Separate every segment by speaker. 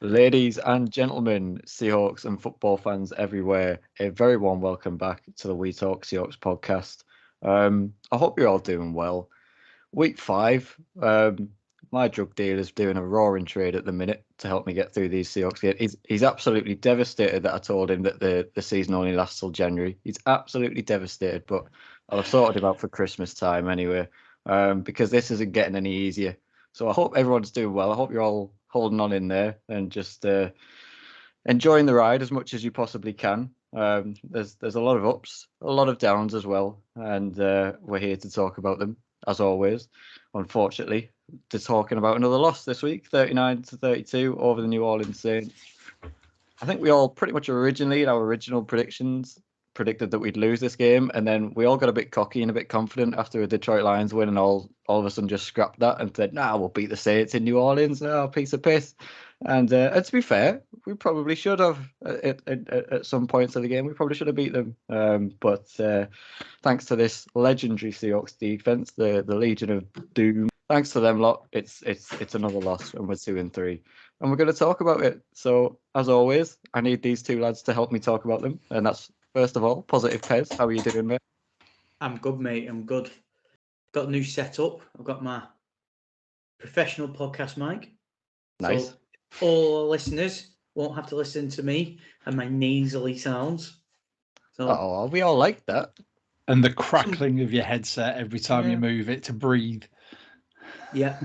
Speaker 1: Ladies and gentlemen, Seahawks and football fans everywhere, a very warm welcome back to the We Talk Seahawks podcast. I hope you're all doing well. Week 5, my drug dealer's doing a roaring trade at the minute to help me get through these Seahawks games. He's absolutely devastated that I told him that the season only lasts till January. He's absolutely devastated, but I'll have sorted him out for Christmas time anyway, because this isn't getting any easier. So I hope everyone's doing well. I hope you're all holding on in there and just enjoying the ride as much as you possibly can. There's a lot of ups, a lot of downs as well, and we're here to talk about them as always. Unfortunately, to talking about another loss this week, 39-32 over the New Orleans Saints. I think we all pretty much originally, in our original predictions, predicted that we'd lose this game, and then we all got a bit cocky and a bit confident after a Detroit Lions win, and all of a sudden just scrapped that and said, "Nah, we'll beat the Saints in New Orleans. Oh, piece of piss." And to be fair, we probably should have at some points of the game. We probably should have beat them. But thanks to this legendary Seahawks defense, the Legion of Doom, thanks to them lot, it's another loss, and we're 2-3, and we're going to talk about it. So as always, I need these two lads to help me talk about them, and that's first of all, Positive Pez. How are you doing, mate?
Speaker 2: I'm good, mate. I'm good. Got a new setup. I've got my professional podcast mic.
Speaker 1: Nice.
Speaker 2: So all listeners won't have to listen to me and my nasally sounds. So
Speaker 1: Oh, we all like that.
Speaker 3: And the crackling of your headset every time you move it to breathe.
Speaker 2: Yeah.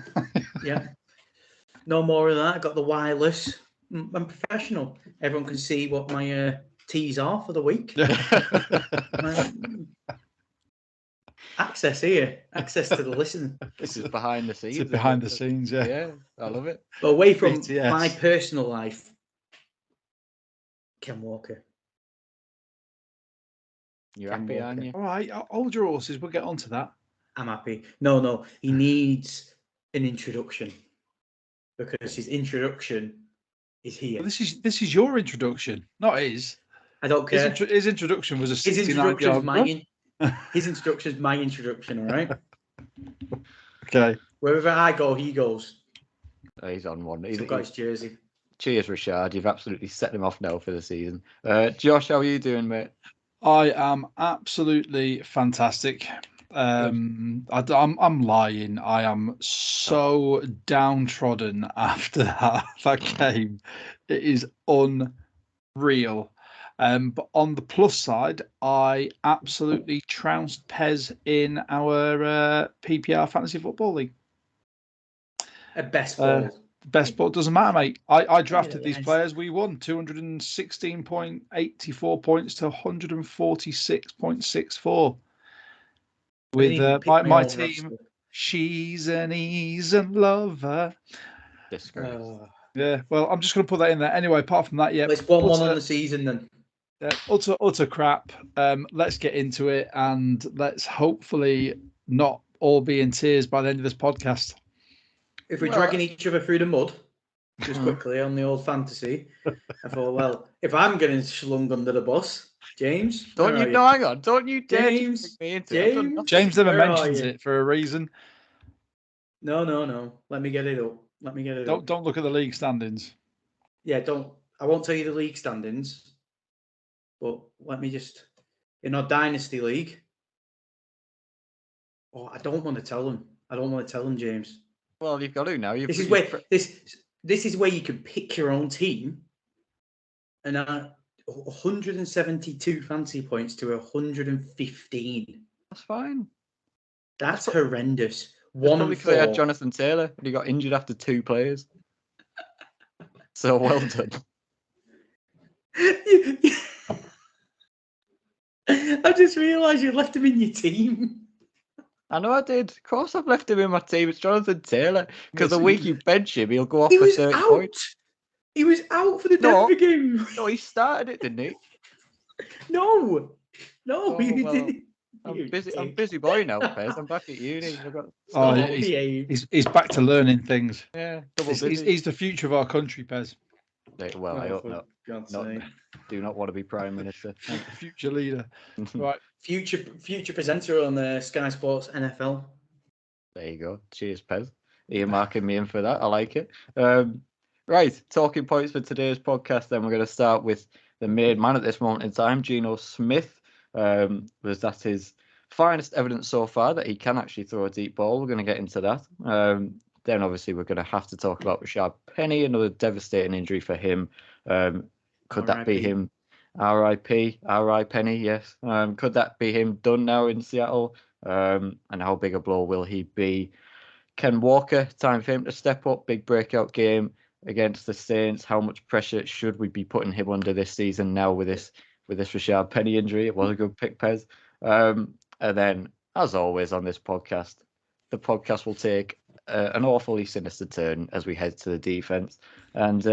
Speaker 2: No more of that. I got the wireless. I'm professional. Everyone can see what my teas are for the week. Access here. Access to the listen.
Speaker 1: This is behind the scenes.
Speaker 3: It's behind the scenes, yeah.
Speaker 1: Yeah, I love it.
Speaker 2: But away from
Speaker 3: BTS.
Speaker 2: my personal life, Ken Walker.
Speaker 1: You're
Speaker 2: Ken
Speaker 1: happy,
Speaker 2: Walker.
Speaker 1: aren't you?
Speaker 3: All right, hold your horses. We'll get on to that.
Speaker 2: I'm happy. No. He needs an introduction because his introduction is here.
Speaker 3: Well, this is your introduction, not his.
Speaker 2: I don't care.
Speaker 3: His introduction was a
Speaker 2: His
Speaker 3: 69-yard run.
Speaker 2: His introduction is my introduction. All right.
Speaker 3: Okay.
Speaker 2: Wherever I go, he goes.
Speaker 1: He's on one.
Speaker 2: He's got his jersey.
Speaker 1: Cheers, Rashaad. You've absolutely set him off now for the season. Josh, how are you doing, mate?
Speaker 3: I am absolutely fantastic. I'm lying. I am so downtrodden after that game. It is unreal. But on the plus side, I absolutely trounced Pez in our PPR Fantasy Football League.
Speaker 2: Best ball.
Speaker 3: Best ball doesn't matter, mate. I drafted these players. We won 216.84 points to 146.64 with my team. She's an easy lover. Yeah, well, I'm just going to put that in there anyway. Apart from that, yeah,
Speaker 2: let's 1-1 on the season then.
Speaker 3: Utter crap. Let's get into it, and let's hopefully not all be in tears by the end of this podcast.
Speaker 2: If we're dragging each other through the mud, just quickly on the old fantasy, I thought, well, if I'm getting slung under the bus, James,
Speaker 1: hang on, don't you dare
Speaker 2: James,
Speaker 1: me into it.
Speaker 3: James never mentions it for a reason.
Speaker 2: No. Let me get it up.
Speaker 3: Don't look at the league standings.
Speaker 2: Yeah, I won't tell you the league standings, but let me just in our dynasty league. Oh, I don't want to tell them. James.
Speaker 1: Well, you've got to now.
Speaker 2: This is where you can pick your own team, and 172 fantasy points to 115.
Speaker 1: That's fine.
Speaker 2: That's horrendous.
Speaker 1: Probably because I had Jonathan Taylor and he got injured after 2 players. So well done.
Speaker 2: I just realised you left him in your team.
Speaker 1: I know I did. Of course I've left him in my team. It's Jonathan Taylor. Because the week you bench him, he'll go off for 30 points.
Speaker 2: He was out for the Denver game.
Speaker 1: No, he started it, didn't he?
Speaker 2: No, he didn't.
Speaker 1: I'm busy boy now, Pez. I'm back at uni.
Speaker 3: He's back to learning things.
Speaker 1: Yeah,
Speaker 3: he's the future of our country, Pez.
Speaker 1: Well, I hope not. Do not want to be Prime Minister.
Speaker 3: Future leader. Right.
Speaker 2: Future presenter on Sky Sports NFL.
Speaker 1: There you go. Cheers, Pez. You're marking me in for that. I like it. Right, talking points for today's podcast. Then we're going to start with the main man at this moment in time, Geno Smith. Was that his finest evidence so far that he can actually throw a deep ball? We're going to get into that. Then obviously we're going to have to talk about Rashaad Penny, another devastating injury for him. Could that be him? R.I.P. R.I. Penny, yes. Could that be him done now in Seattle? And how big a blow will he be? Ken Walker, time for him to step up, big breakout game against the Saints. How much pressure should we be putting him under this season now with this Rashaad Penny injury? It was a good pick, Pez. And then, as always on this podcast, the podcast will take an awfully sinister turn as we head to the defense. And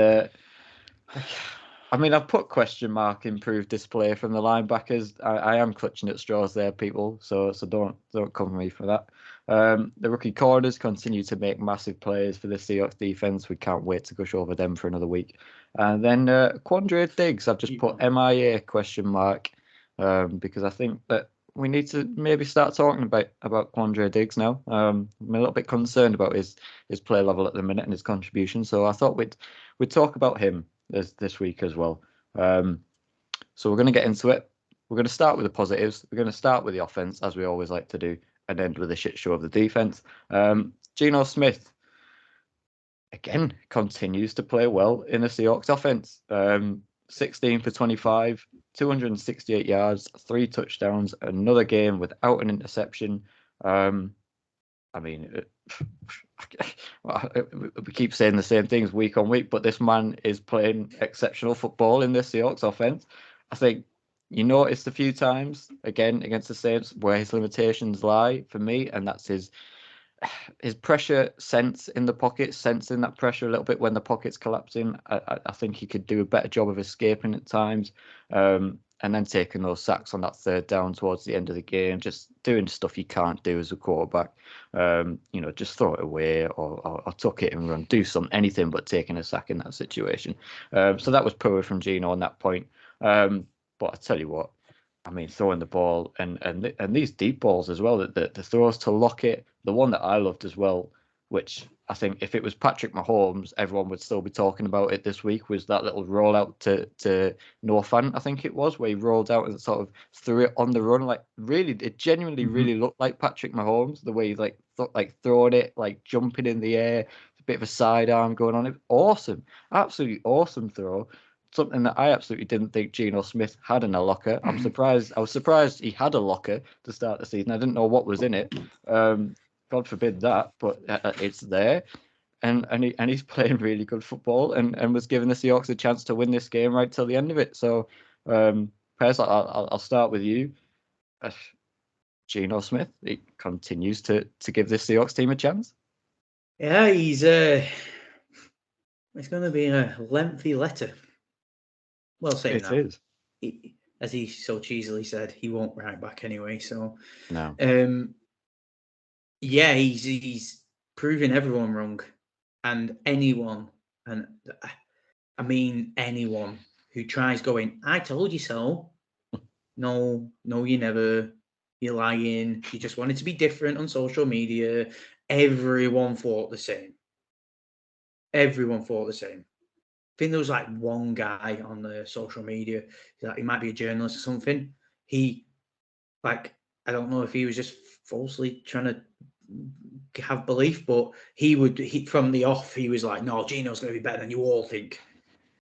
Speaker 1: I mean, I've put question mark improved display from the linebackers. I am clutching at straws there, people. So don't come for me for that. The rookie corners continue to make massive plays for the Seahawks defense. We can't wait to gush over them for another week. And then Quandre Diggs, I've just put MIA question mark because I think that we need to maybe start talking about Quandre Diggs now. I'm a little bit concerned about his play level at the minute and his contribution. So I thought we'd talk about him this week as well. So we're going to get into it. We're going to start with the positives. We're going to start with the offense, as we always like to do, and end with a shit show of the defense. Geno Smith, again, continues to play well in the Seahawks offense. 16 for 25, 268 yards, 3 touchdowns, another game without an interception. I mean, we keep saying the same things week on week, but this man is playing exceptional football in the Seahawks offense. I think you noticed a few times, again, against the Saints, where his limitations lie for me, and that's his pressure sense in the pocket, sensing that pressure a little bit when the pocket's collapsing. I think he could do a better job of escaping at times. And then taking those sacks on that third down towards the end of the game, just doing stuff you can't do as a quarterback. Just throw it away or tuck it and run, do anything but taking a sack in that situation. So that was poor from Geno on that point. But I tell you what, I mean, throwing the ball and these deep balls as well, the throws to Lockett, the one that I loved as well, which I think if it was Patrick Mahomes, everyone would still be talking about it this week, was that little rollout to Noah Fant, I think it was, where he rolled out and sort of threw it on the run. Like, really, it genuinely really looked like Patrick Mahomes, the way he throwing it, like jumping in the air, a bit of a sidearm going on. It was awesome, absolutely awesome throw. Something that I absolutely didn't think Geno Smith had in a locker. I was surprised he had a locker to start the season. I didn't know what was in it. God forbid that, but it's there, and he's playing really good football, and was giving the Seahawks a chance to win this game right till the end of it. So, Pez, I'll start with you. Geno Smith, he continues to give this Seahawks team a chance.
Speaker 2: Yeah, he's it's going to be a lengthy letter. Well, saying that,
Speaker 1: it is.
Speaker 2: As he so cheesily said, he won't write back anyway. So
Speaker 1: no.
Speaker 2: Yeah, he's proving everyone wrong, and anyone, and I mean anyone who tries going, "I told you so." No, you never. You're lying. You just wanted to be different on social media. Everyone thought the same. I think there was like one guy on the social media that he might be a journalist or something. He, I don't know if he was just falsely trying to have belief, but he from the off, he was like, no, Geno's going to be better than you all think.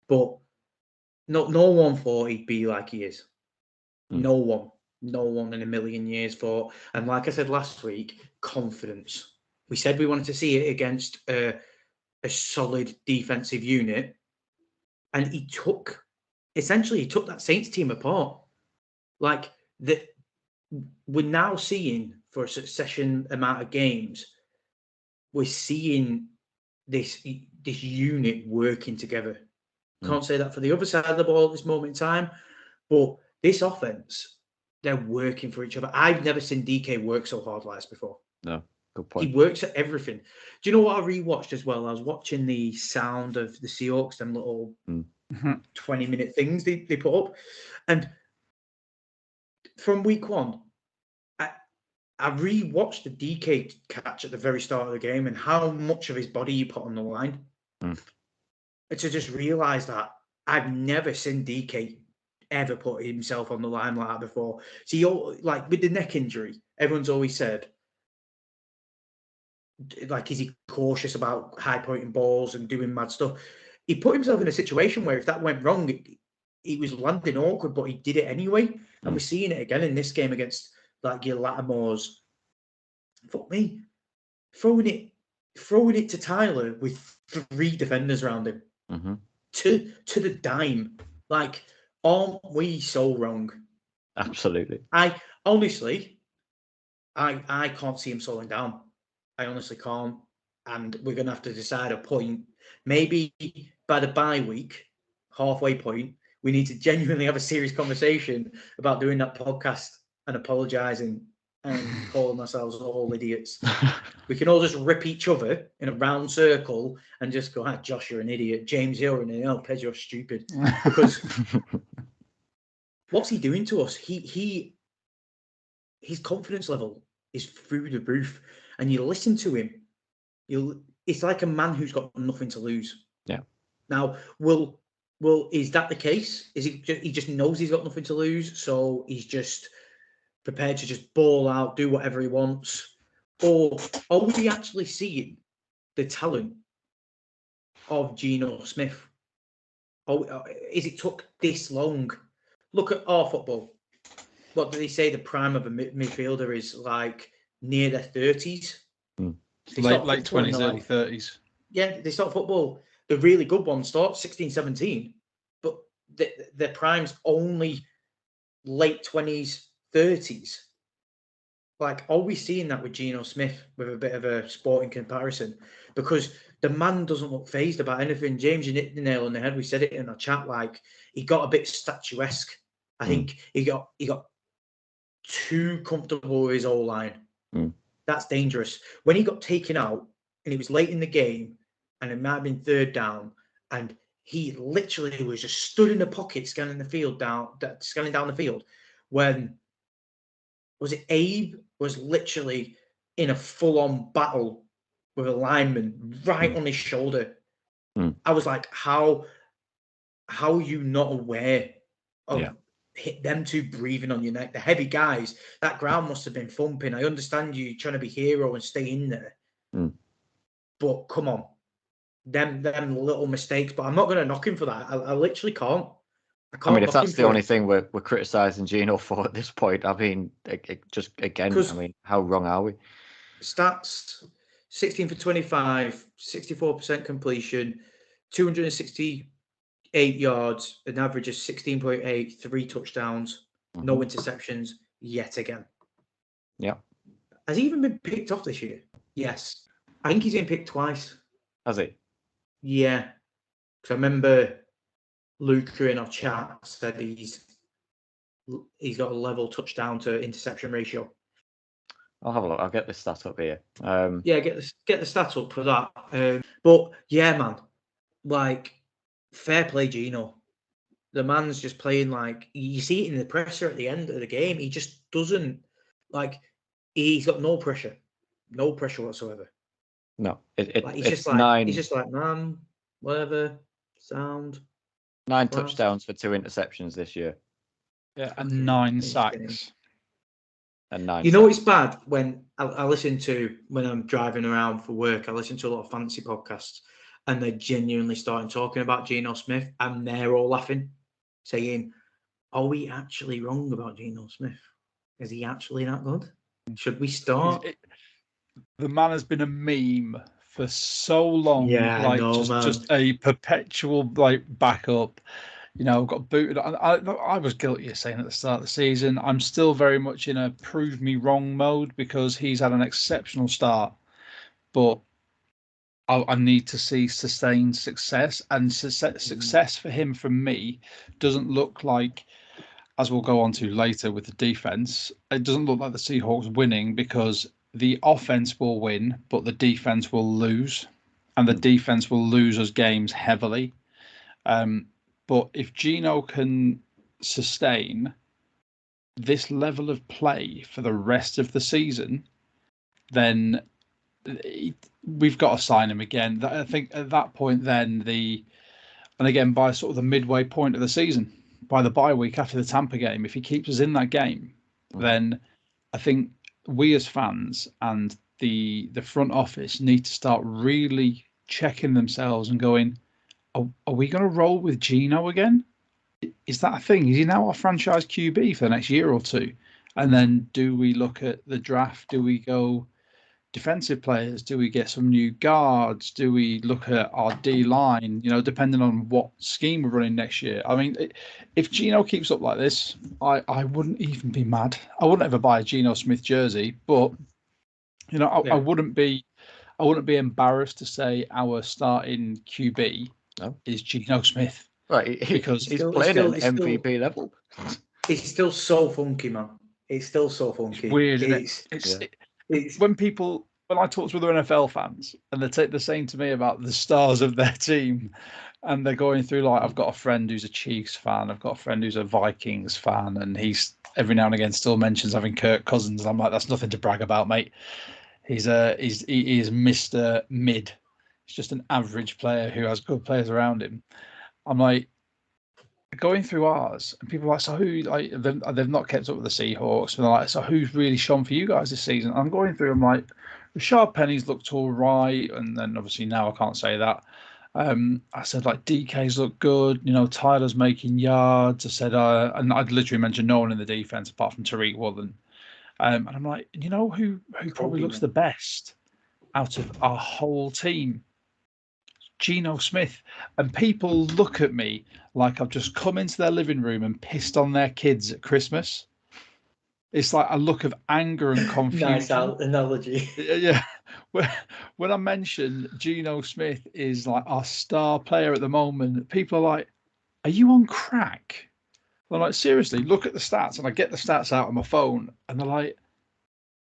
Speaker 2: But no one thought he'd be like he is. No one in a million years thought. And like I said last week, confidence. We said we wanted to see it against a solid defensive unit. And he took that Saints team apart. Like we're now seeing for a succession amount of games, we're seeing this unit working together. Can't say that for the other side of the ball at this moment in time, but this offense, they're working for each other. I've never seen DK work so hard like this before.
Speaker 1: No, good point.
Speaker 2: He works at everything. Do you know what I rewatched as well? I was watching the sound of the Seahawks, them little 20-minute things they put up. And from week one, I rewatched the DK catch at the very start of the game and how much of his body he put on the line. to just realise that I've never seen DK ever put himself on the line like that before. See, like with the neck injury, everyone's always said, like, is he cautious about high pointing balls and doing mad stuff? He put himself in a situation where if that went wrong, he was landing awkward, but he did it anyway. And we're seeing it again in this game against like your Latimores. Fuck me, throwing it to Tyler with 3 defenders around him to the dime. Like, aren't we so wrong?
Speaker 1: Absolutely.
Speaker 2: I honestly can't see him slowing down. I honestly can't. And we're going to have to decide a point. Maybe by the bye week, halfway point, we need to genuinely have a serious conversation about doing that podcast and apologising and calling ourselves all idiots. We can all just rip each other in a round circle and just go, Josh, you're an idiot. James, you're an idiot. Oh, Pez, you're stupid. Because what's he doing to us? His confidence level is through the roof. And you listen to him, it's like a man who's got nothing to lose.
Speaker 1: Yeah.
Speaker 2: Now, is that the case? Is he just knows he's got nothing to lose, so he's just prepared to just ball out, do whatever he wants? Or are we actually seeing the talent of Geno Smith? Is it took this long? Look at our football. What do they say? The prime of a midfielder is like near their 30s.
Speaker 3: Late 20s, early 30s.
Speaker 2: Yeah, they start football. The really good ones start 16, 17, but their prime's only late 20s, 30s. Like, are we seeing that with Geno Smith with a bit of a sporting comparison? Because the man doesn't look phased about anything. James, you hit the nail on the head. We said it in our chat. Like, he got a bit statuesque. I think he got too comfortable with his O-line. That's dangerous. When he got taken out and it was late in the game and it might have been 3rd down and he literally was just stood in the pocket scanning down the field when, was it Abe was literally in a full-on battle with a lineman right on his shoulder. I was like, how are you not aware of hit them two breathing on your neck? The heavy guys, that ground must have been thumping. I understand you trying to be hero and stay in there, but come on, them little mistakes. But I'm not going to knock him for that. I literally can't.
Speaker 1: I mean, if that's the only thing we're criticising Geno for at this point, I mean, just again, I mean, how wrong are we?
Speaker 2: Stats: 16 for 25, 64% completion, 268 yards, an average of 16.8, 3 touchdowns, no interceptions yet again.
Speaker 1: Yeah.
Speaker 2: Has he even been picked off this year? Yes. I think he's been picked twice.
Speaker 1: Has he?
Speaker 2: Yeah. Because I remember Luca in our chat said he's got a level touchdown to interception ratio.
Speaker 1: I'll have a look. I'll get this stat up here.
Speaker 2: Yeah, get the stats up for that. But yeah, man, like, fair play, Geno. The man's just playing like, you see it in the presser at the end of the game. He just doesn't, like, he's got no pressure whatsoever.
Speaker 1: No,
Speaker 2: he's just like, man, whatever, sound.
Speaker 1: 9 touchdowns for 2 interceptions this year.
Speaker 3: Yeah, and 9 sacks.
Speaker 1: And 9.
Speaker 2: You know, it's bad when I listen to, when I'm driving around for work, I listen to a lot of fantasy podcasts, and they're genuinely starting talking about Geno Smith, and they're all laughing, saying, are we actually wrong about Geno Smith? Is he actually that good? Should we start?
Speaker 3: The man has been a meme for so long.
Speaker 2: Yeah,
Speaker 3: like,
Speaker 2: I know,
Speaker 3: just a perpetual like backup. You know, got booted. I was guilty of saying at the start of the season, I'm still very much in a prove me wrong mode because he's had an exceptional start, but I need to see sustained success, and success for him, from me, doesn't look like, as we'll go on to later with the defense, it doesn't look like the Seahawks winning, because the offense will win, but the defense will lose, and the defense will lose us games heavily. But if Geno can sustain this level of play for the rest of the season, then we've got to sign him again. I think at that point, then the And again, by sort of the midway point of the season, by the bye week after the Tampa game, if he keeps us in that game, then I think we as fans and the front office need to start really checking themselves and going, are we going to roll with Geno again? Is that a thing? Is he now our franchise QB for the next year or two? And then do we look at the draft? Do we go defensive players? Do we get some new guards? Do we look at our D line? Depending on what scheme we're running next year. I mean, if Geno keeps up like this, I wouldn't even be mad. I wouldn't ever buy a Geno Smith jersey, but I wouldn't be embarrassed to say our starting QB is Geno Smith.
Speaker 1: Right, because he's playing at MVP level.
Speaker 2: It's still so funky, man. It's still so funky.
Speaker 3: It's weird, isn't it? It's when I talk to other NFL fans and they're saying to me about the stars of their team, and they're going through like, I've got a friend who's a Chiefs fan, I've got a friend who's a Vikings fan, and he's every now and again still mentions having Kirk Cousins, and I'm like, that's nothing to brag about, mate. He is Mr. Mid. He's just an average player who has good players around him. I'm like, going through ours, and people are like, so who, like, they've not kept up with the Seahawks, and they're like, so who's really shone for you guys this season? I'm going through, I'm like, Rashaad Penny's looked all right, and then obviously now I can't say that. I said, like, DK's looked good, Tyler's making yards. I said, and I'd literally mentioned no one in the defense apart from Tariq Woolen. And I'm like, who probably looks the best out of our whole team? Geno Smith. And people look at me like I've just come into their living room and pissed on their kids at Christmas. It's like a look of anger and confusion.
Speaker 2: Nice analogy.
Speaker 3: Yeah. When I mention Geno Smith is like our star player at the moment, people are like, are you on crack? I'm like, seriously, look at the stats. And I get the stats out on my phone, and they're like,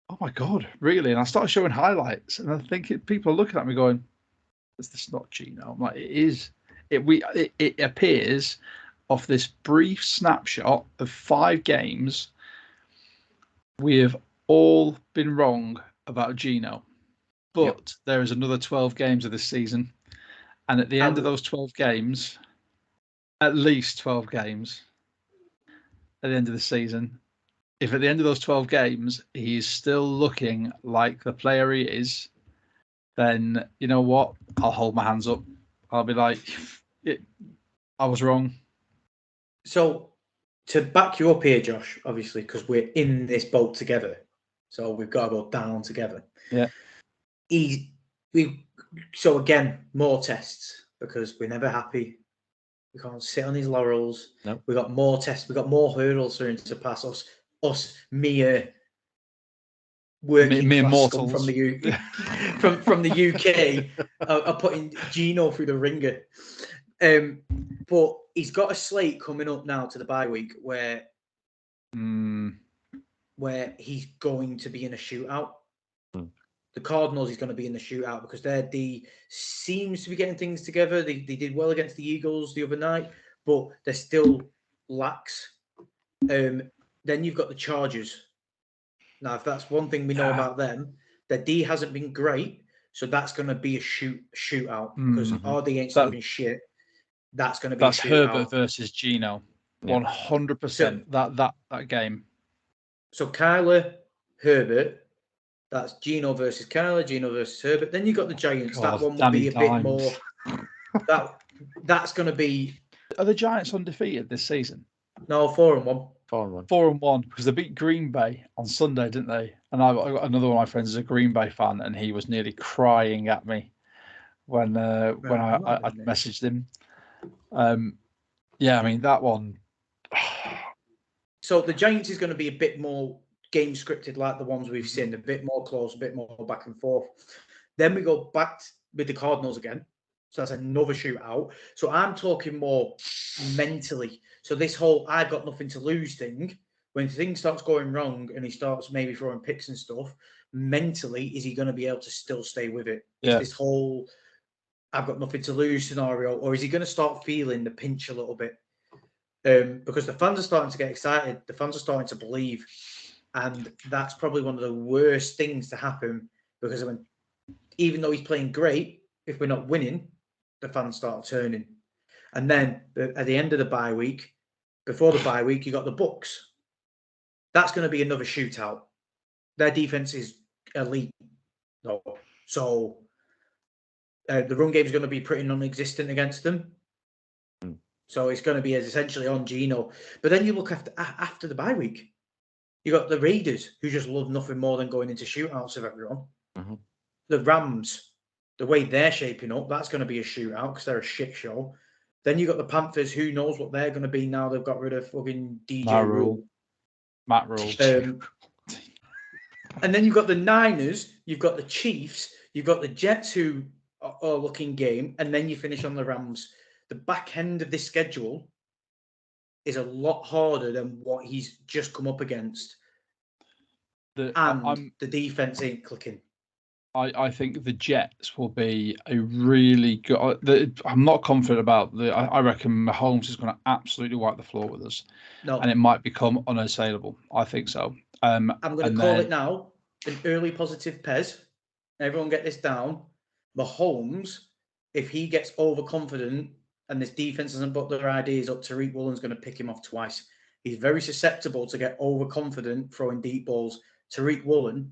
Speaker 3: oh my God, really? And I started showing highlights, and I think people are looking at me going, is this not Geno? I'm like, it is. It appears off this brief snapshot of 5 games, we have all been wrong about Geno. But there is another 12 games of this season. And at the end of those 12 games, at least 12 games at the end of the season, if at the end of those 12 games, he is still looking like the player he is, then you know what? I'll hold my hands up. I'll be like, I was wrong.
Speaker 2: So to back you up here, Josh, obviously, because we're in this boat together, so we've got to go down together.
Speaker 3: Yeah.
Speaker 2: So again, more tests, because we're never happy. We can't sit on these laurels.
Speaker 1: No.
Speaker 2: We got more tests. We got more hurdles for him to pass us mere working
Speaker 3: mere
Speaker 2: class
Speaker 3: mortals
Speaker 2: from the from the UK are putting Geno through the ringer. But he's got a slate coming up now to the bye week where he's going to be in a shootout. The Cardinals, he's going to be in the shootout because their D seems to be getting things together. They did well against the Eagles the other night, but they're still lax. Then you've got the Chargers. Now, if that's one thing we know about them, their D hasn't been great, so that's going to be a shootout because our D ain't been shit. That's going to be a shootout.
Speaker 3: Herbert versus Geno, 100%. That game. So
Speaker 2: Kyler, Herbert. That's Geno versus Kyler, Geno versus Herbert. Then you got the Giants. That one will be a bit more. That's going to be.
Speaker 3: Are the Giants undefeated this season?
Speaker 2: No, 4-1.
Speaker 3: 4-1 because they beat Green Bay on Sunday, didn't they? And I got another one of my friends is a Green Bay fan, and he was nearly crying at me when I messaged him. Yeah, I mean that one.
Speaker 2: So the Giants is going to be a bit more game scripted like the ones we've seen, a bit more close, a bit more back and forth. Then we go back with the Cardinals again. So that's another shootout. So I'm talking more mentally. So this whole I've got nothing to lose thing, when things starts going wrong and he starts maybe throwing picks and stuff, mentally, is he going to be able to still stay with it?
Speaker 3: Yeah.
Speaker 2: Is this whole I've got nothing to lose scenario, or is he going to start feeling the pinch a little bit? Because the fans are starting to get excited. The fans are starting to believe. And that's probably one of the worst things to happen because even though he's playing great, if we're not winning, the fans start turning. And then at the end of the bye week, before the bye week, you got the Bucks. That's going to be another shootout. Their defense is elite, though. So the run game is going to be pretty non-existent against them. So it's going to be essentially on Geno. But then you look after the bye week. You got the Raiders, who just love nothing more than going into shootouts of everyone.
Speaker 1: Mm-hmm.
Speaker 2: The Rams, the way they're shaping up, that's going to be a shootout because they're a shit show. Then you got the Panthers, who knows what they're going to be now they've got rid of fucking DJ Rule.
Speaker 3: Matt Rule.
Speaker 2: And then you've got the Niners, you've got the Chiefs, you've got the Jets, who are looking game, and then you finish on the Rams. The back end of this schedule is a lot harder than what he's just come up against. The defense ain't clicking.
Speaker 3: I think the Jets will be a really good. I'm not confident about I reckon Mahomes is going to absolutely wipe the floor with us.
Speaker 2: No.
Speaker 3: And it might become unassailable. I think so.
Speaker 2: I'm going to call it now an early positive Pez. Everyone get this down. Mahomes, if he gets overconfident and this defense doesn't put their ideas up, Tariq Woolen's going to pick him off twice. He's very susceptible to get overconfident throwing deep balls. Tariq Woolen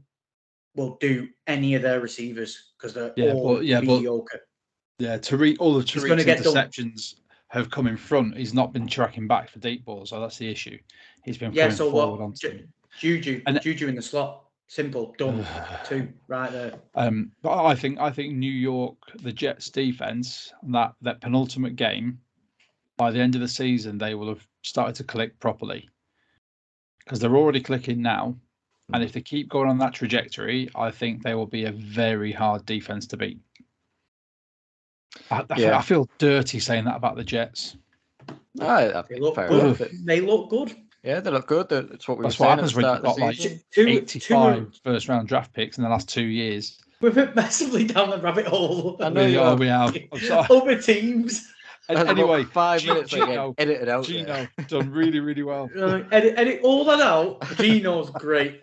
Speaker 2: will do any of their receivers because they're all mediocre.
Speaker 3: All of Tariq's interceptions have come in front. He's not been tracking back for deep balls, so that's the issue. He's been forward onto
Speaker 2: Juju in the slot. Simple, done. 2 right there.
Speaker 3: But I think New York, the Jets defense, that penultimate game, by the end of the season, they will have started to click properly because they're already clicking now. And if they keep going on that trajectory, I think they will be a very hard defense to beat. I feel dirty saying that about the Jets.
Speaker 2: They look good. They look good.
Speaker 1: Yeah, they look good. That's what we were
Speaker 3: saying. That's what happens when
Speaker 1: you've
Speaker 3: got 85 first-round draft picks in the last 2 years.
Speaker 2: We've been massively down the rabbit hole.
Speaker 3: I know we have. I'm sorry.
Speaker 2: Over teams.
Speaker 3: Anyway,
Speaker 1: 5 minutes Geno, edit it out.
Speaker 3: Geno done really, really well.
Speaker 2: Edit all that out. Geno's great.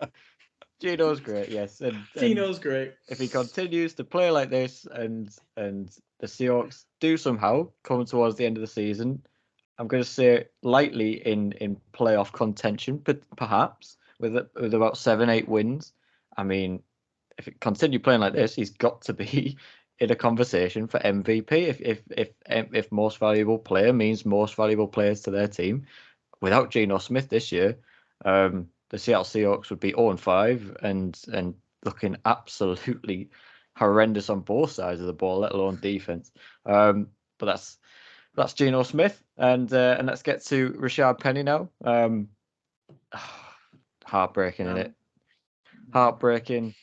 Speaker 1: Geno's great, yes. And
Speaker 2: Geno's great.
Speaker 1: If he continues to play like this and the Seahawks do somehow come towards the end of the season, I'm going to say lightly in playoff contention, but perhaps with about 7-8 wins. I mean, if it continue playing like this, he's got to be in a conversation for MVP. If most valuable player means most valuable players to their team, without Geno Smith this year, the Seattle Seahawks would be 0-5 and looking absolutely horrendous on both sides of the ball, let alone defense. But that's Geno Smith, and let's get to Rashaad Penny now. Heartbreaking, isn't it? Heartbreaking.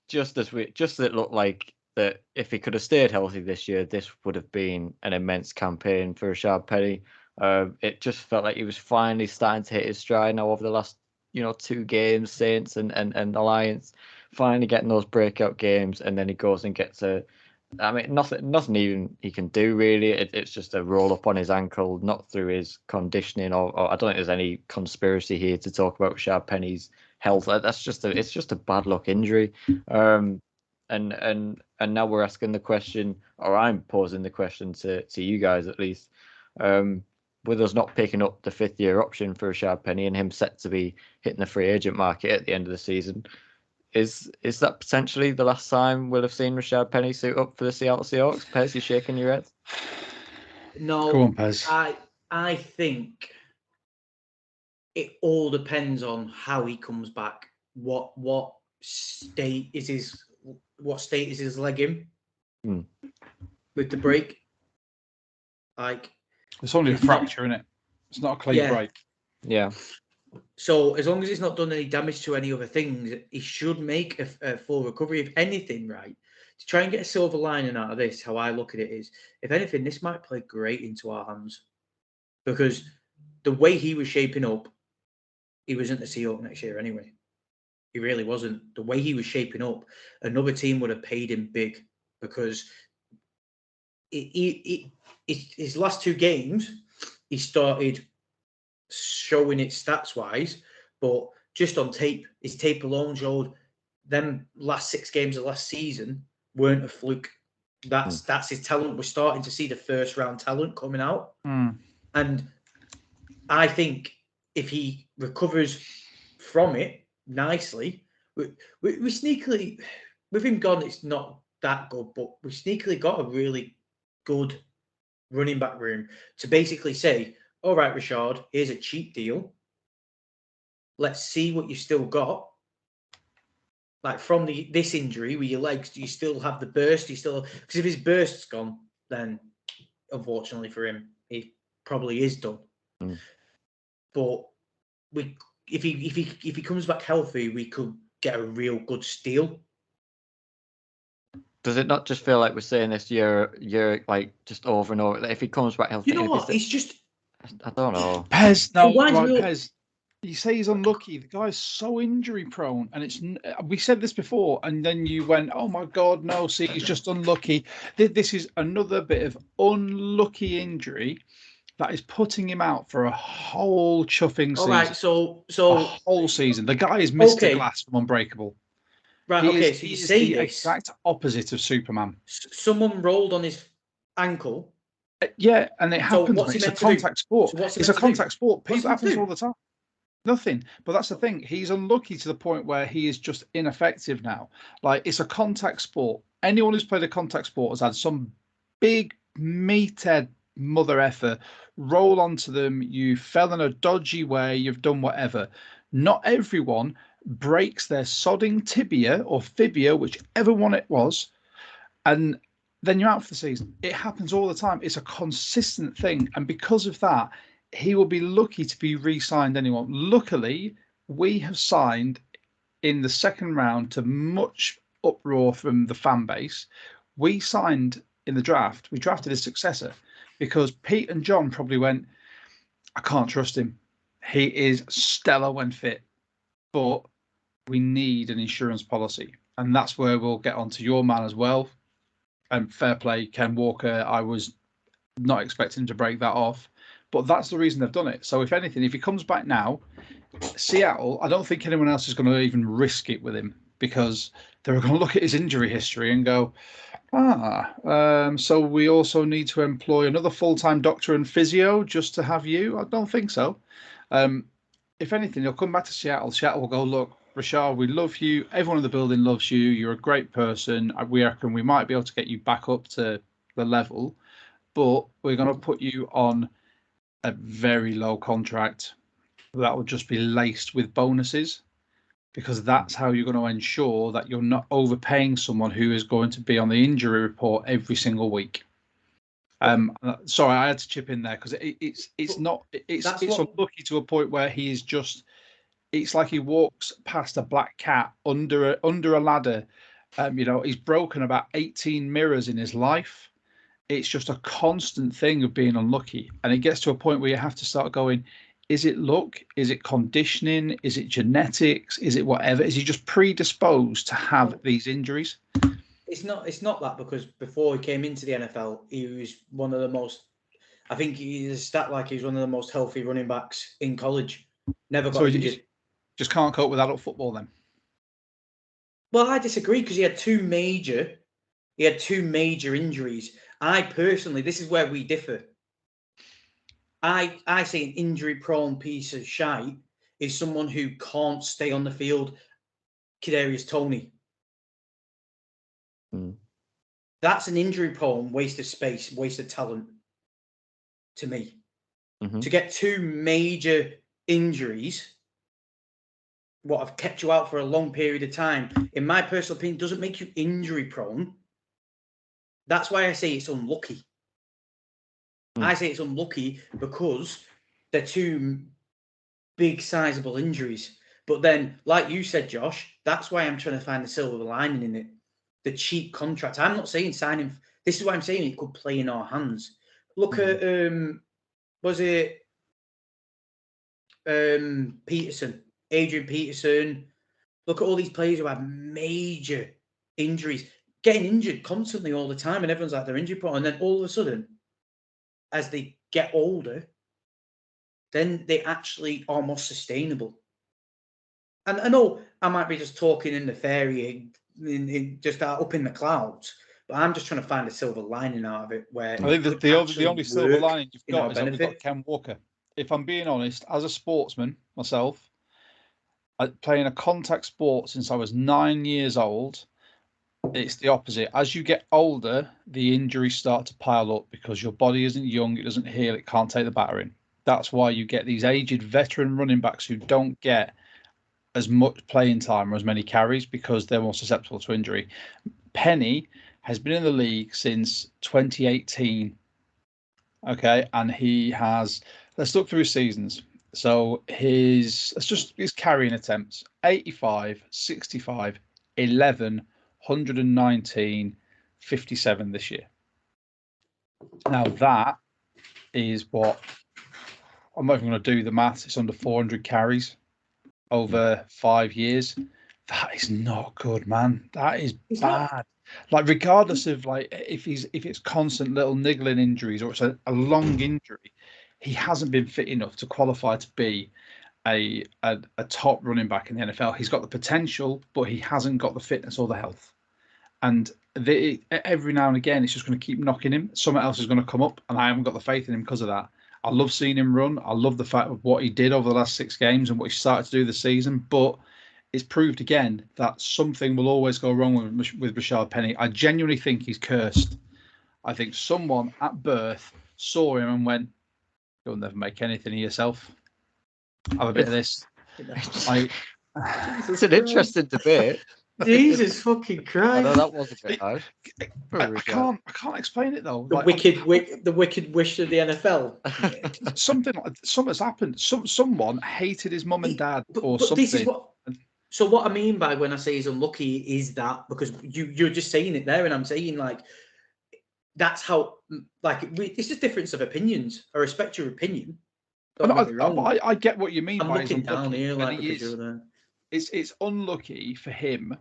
Speaker 1: Just as it looked like that if he could have stayed healthy this year, this would have been an immense campaign for Rashaad Penny. It just felt like he was finally starting to hit his stride now over the last 2 games, Saints and Alliance, finally getting those breakout games, and then he goes and gets nothing even he can do really. It's just a roll up on his ankle, not through his conditioning, or I don't think there's any conspiracy here to talk about Rashaad Penny's health. It's just a bad luck injury. And now we're asking the question, or I'm posing the question to you guys at least, with us not picking up the 5th-year option for Rashaad Penny and him set to be hitting the free agent market at the end of the season. Is that potentially the last time we'll have seen Rashaad Penny suit up for the Seattle Seahawks? Pez, you shaking your head?
Speaker 2: No.
Speaker 3: Go on, Pez.
Speaker 2: I think it all depends on how he comes back. What state is his leg in? With the break?
Speaker 3: It's only a fracture, isn't it? It's not a clean break.
Speaker 1: Yeah.
Speaker 2: So as long as he's not done any damage to any other things, he should make a full recovery. If anything, right, to try and get a silver lining out of this, how I look at it is, if anything, this might play great into our hands. Because the way he was shaping up, he wasn't the Seahawks next year anyway. He really wasn't. The way he was shaping up, another team would have paid him big, because his last 2 games, he started showing it stats wise, but just on tape, his tape alone showed them last 6 games of last season weren't a fluke. That's his talent. We're starting to see the first round talent coming out. And I think if he recovers from it nicely, we sneakily, with him gone, it's not that good, but we sneakily got a really good running back room to basically say, all right, Rashaad, here's a cheap deal. Let's see what you've still got. Like from this injury with your legs, do you still have the burst? Because if his burst's gone, then unfortunately for him, he probably is done. But if he comes back healthy, we could get a real good steal.
Speaker 1: Does it not just feel like we're saying this year like just over and over? Like if he comes back healthy,
Speaker 2: you know what? It's just
Speaker 1: I don't know.
Speaker 3: Pez, no, right, Pez. You say he's unlucky. The guy's so injury prone, and we said this before, and then you went, "Oh my God, no! See, he's just unlucky." This is another bit of unlucky injury that is putting him out for a whole chuffing season.
Speaker 2: All right, so
Speaker 3: a whole season. The guy is Mr. Glass from Unbreakable.
Speaker 2: Right. So you say
Speaker 3: the exact opposite of Superman.
Speaker 2: Someone rolled on his ankle.
Speaker 3: Yeah, and it happens. It's a contact sport. It's a contact sport. People happens all the time. Nothing. But that's the thing. He's unlucky to the point where he is just ineffective now. Like, it's a contact sport. Anyone who's played a contact sport has had some big meathead mother effer roll onto them. You fell in a dodgy way. You've done whatever. Not everyone breaks their sodding tibia or fibia, whichever one it was, and then you're out for the season. It happens all the time. It's a consistent thing. And because of that, he will be lucky to be re-signed anyone. Luckily, we have signed in the second round to much uproar from the fan base. We signed in the draft. We drafted his successor because Pete and John probably went, I can't trust him. He is stellar when fit, but we need an insurance policy. And that's where we'll get onto your man as well. And fair play, Ken Walker. I was not expecting him to break that off. But that's the reason they've done it. So if anything, if he comes back now, Seattle, I don't think anyone else is going to even risk it with him because they're going to look at his injury history and go, so we also need to employ another full-time doctor and physio just to have you? I don't think so. If anything, he'll come back to Seattle. Seattle will go, look, Rashaad, we love you. Everyone in the building loves you. You're a great person. We reckon we might be able to get you back up to the level, but we're going to put you on a very low contract that will just be laced with bonuses, because that's how you're going to ensure that you're not overpaying someone who is going to be on the injury report every single week. Sorry, I had to chip in there because it's unlucky to a point where he is just. It's like he walks past a black cat under a ladder. He's broken about 18 mirrors in his life. It's just a constant thing of being unlucky. And it gets to a point where you have to start going, is it luck? Is it conditioning? Is it genetics? Is it whatever? Is he just predisposed to have these injuries?
Speaker 2: It's not that, because before he came into the NFL, he was one of the most, I think he's a stat like he's one of the most healthy running backs in college. Never got injured.
Speaker 3: Just can't cope with adult football then?
Speaker 2: Well, I disagree, because he had two major injuries. I personally, this is where we differ. I say an injury-prone piece of shite is someone who can't stay on the field. Kadarius Toney. That's an injury-prone waste of space, waste of talent to me. To get two major injuries, what have kept you out for a long period of time, in my personal opinion, doesn't make you injury-prone. That's why I say it's unlucky. I say it's unlucky because they're two big, sizable injuries. But then, like you said, Josh, that's why I'm trying to find the silver lining in it. The cheap contract. I'm not saying signing. This is why I'm saying it could play in our hands. Look at was it Peterson, Adrian Peterson? Look at all these players who have major injuries, getting injured constantly all the time, and everyone's like they're injury prone. And then all of a sudden, as they get older, then they actually are more sustainable. And I know I might be just talking in the fairy, just up in the clouds, But I'm just trying to find a silver lining out of it where
Speaker 3: I think the only silver lining you've got is that we've got Ken Walker. If I'm being honest, as a sportsman myself, playing a contact sport since I was 9 years old, it's the opposite. As you get older, the injuries start to pile up because your body isn't young, it doesn't heal, it can't take the battering. That's why you get these aged veteran running backs who don't get as much playing time or as many carries because they're more susceptible to injury. Penny has been in the league since 2018. Okay, and he has, let's look through his seasons. So his carrying attempts: 85, 65, 11, 119, 57 this year. Now that is what, I'm not even going to do the maths. It's under 400 carries over 5 years. That is not good, man. That is bad. Like, regardless of like if it's constant little niggling injuries or it's a long injury, he hasn't been fit enough to qualify to be a top running back in the NFL. He's got the potential, but he hasn't got the fitness or the health. And every now and again, it's just going to keep knocking him. Someone else is going to come up, and I haven't got the faith in him because of that. I love seeing him run. I love the fact of what he did over the last 6 games and what he started to do this season. But it's proved again that something will always go wrong with Rashaad Penny. I genuinely think he's cursed. I think someone at birth saw him and went, "You'll never make anything of yourself. Have a bit of this."
Speaker 1: It's an interesting debate.
Speaker 2: Jesus fucking Christ!
Speaker 1: I know that was a bit harsh.
Speaker 3: I can't explain it though.
Speaker 2: The wicked wish of the NFL.
Speaker 3: Something's happened. Someone hated his mum and dad or something.
Speaker 2: This is what I mean by when I say he's unlucky is that, because you're just saying it there, and I'm saying like that's how, like, it's just difference of opinions. I respect your opinion.
Speaker 3: I get what you mean.
Speaker 2: I'm looking down here like
Speaker 3: it's unlucky for him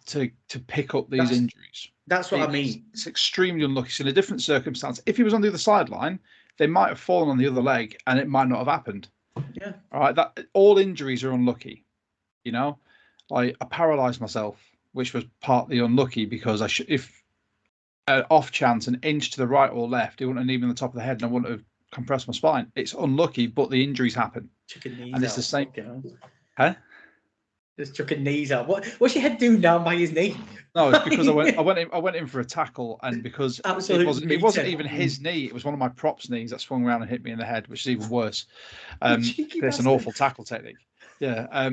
Speaker 3: to pick up these injuries.
Speaker 2: That's what I mean.
Speaker 3: It's extremely unlucky. It's in a different circumstance. If he was on the other sideline, they might have fallen on the other leg and it might not have happened.
Speaker 2: Yeah.
Speaker 3: All right. That all injuries are unlucky. You know, like I paralysed myself, which was partly unlucky because if an off chance an inch to the right or left, it wouldn't have even the top of the head and I wouldn't have compressed my spine. It's unlucky, but the injuries happen. And it's the same. Huh?
Speaker 2: Just chucking knees out. What's your head doing down by his knee?
Speaker 3: No, it's because I went in for a tackle, and because it wasn't even his knee, it was one of my props' knees that swung around and hit me in the head, which is even worse. It's an awful tackle technique. Yeah.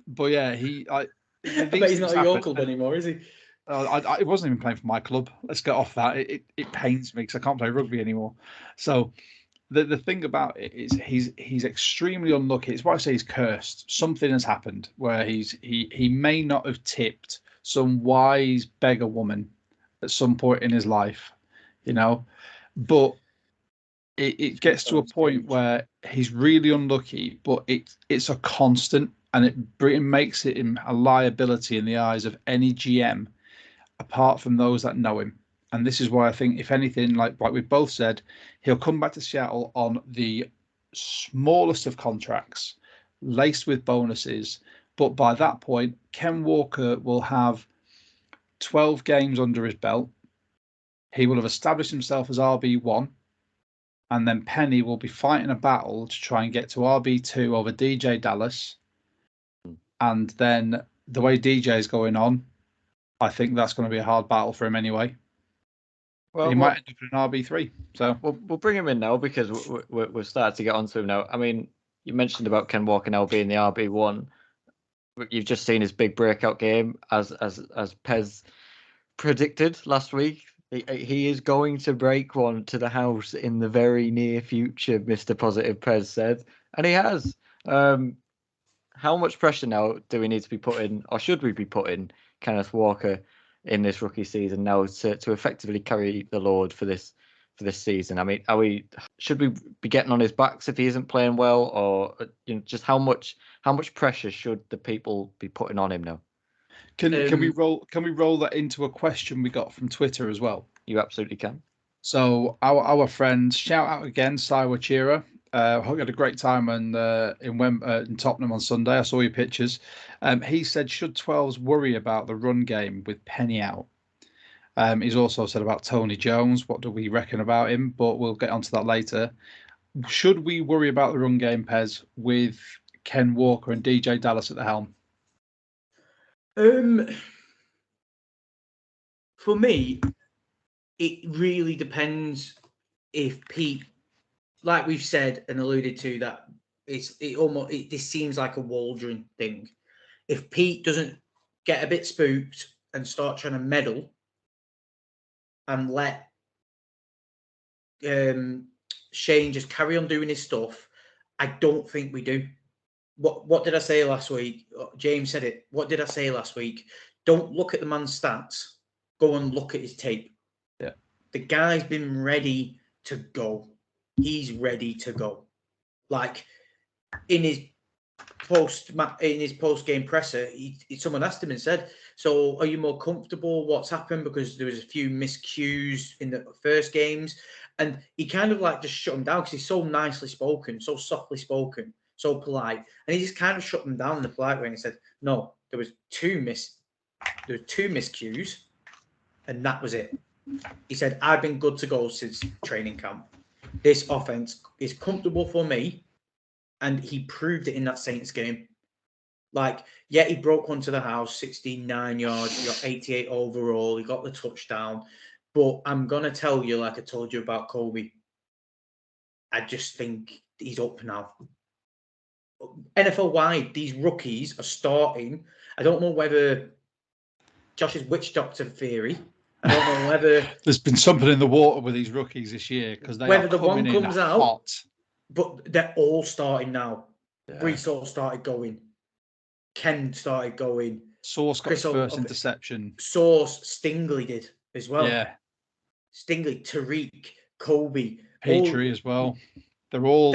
Speaker 3: But yeah, I bet he's not a York club
Speaker 2: anymore, is he?
Speaker 3: I wasn't even playing for my club. Let's get off that. It pains me because I can't play rugby anymore. So the thing about it is he's extremely unlucky. It's why I say he's cursed. Something has happened where he may not have tipped some wise beggar woman at some point in his life, you know, but it gets to a point where he's really unlucky, but it's a constant, and it makes it a liability in the eyes of any GM apart from those that know him. And this is why I think, if anything, like we both said, he'll come back to Seattle on the smallest of contracts, laced with bonuses. But by that point, Ken Walker will have 12 games under his belt. He will have established himself as RB1. And then Penny will be fighting a battle to try and get to RB2 over DJ Dallas. And then the way DJ is going on, I think that's going to be a hard battle for him anyway. Well, he might end up in an RB3. So
Speaker 1: we'll bring him in now because we've started to get onto him now. I mean, you mentioned about Ken Walker now being the RB1. You've just seen his big breakout game as Pez predicted last week. He is going to break one to the house in the very near future, Mr. Positive Pez said. And he has. How much pressure now do we need to be putting, or should we be putting, Kenneth Walker in this rookie season now to effectively carry the load for this season? I mean, should we be getting on his backs if he isn't playing well, or just how much pressure should the people be putting on him now?
Speaker 3: Can we roll that into a question we got from Twitter as well?
Speaker 1: You absolutely can.
Speaker 3: So our friend, shout out again, Siwa Chira. I hope you had a great time in Tottenham on Sunday. I saw your pictures. He said, should 12s worry about the run game with Penny out? He's also said about Tony Jones. What do we reckon about him? But we'll get onto that later. Should we worry about the run game, Pez, with Ken Walker and DJ Dallas at the helm?
Speaker 2: For me, it really depends if Pete, like we've said and alluded to, that this seems like a Waldron thing. If Pete doesn't get a bit spooked and start trying to meddle and let Shane just carry on doing his stuff, I don't think we do. What did I say last week? James said it. What did I say last week? Don't look at the man's stats. Go and look at his tape.
Speaker 3: Yeah.
Speaker 2: The guy's been ready to go. He's ready to go. Like in his post game presser, someone asked him and said, "So, are you more comfortable? What's happened?" Because there was a few miscues in the first games, and he kind of like just shut him down because he's so nicely spoken, so softly spoken, so polite, and he just kind of shut them down in the polite way and said, "No, there were two miscues, and that was it." He said, "I've been good to go since training camp. This offense is comfortable for me." And he proved it in that Saints game. Like, yeah, he broke one to the house, 69 yards, he got 88 overall, he got the touchdown. But I'm going to tell you, like I told you about Coby, I just think he's up now. NFL-wide, these rookies are starting. I don't know whether Josh's witch doctor theory, I don't know whether...
Speaker 3: There's been something in the water with these rookies this year because they are coming in hot.
Speaker 2: But they're all starting now.
Speaker 3: Yeah.
Speaker 2: Brees all started going. Ken started going.
Speaker 3: Sauce got his first interception.
Speaker 2: Sauce, Stingley did as well.
Speaker 3: Yeah.
Speaker 2: Stingley, Tariq, Coby.
Speaker 3: Petrie as well. They're
Speaker 2: all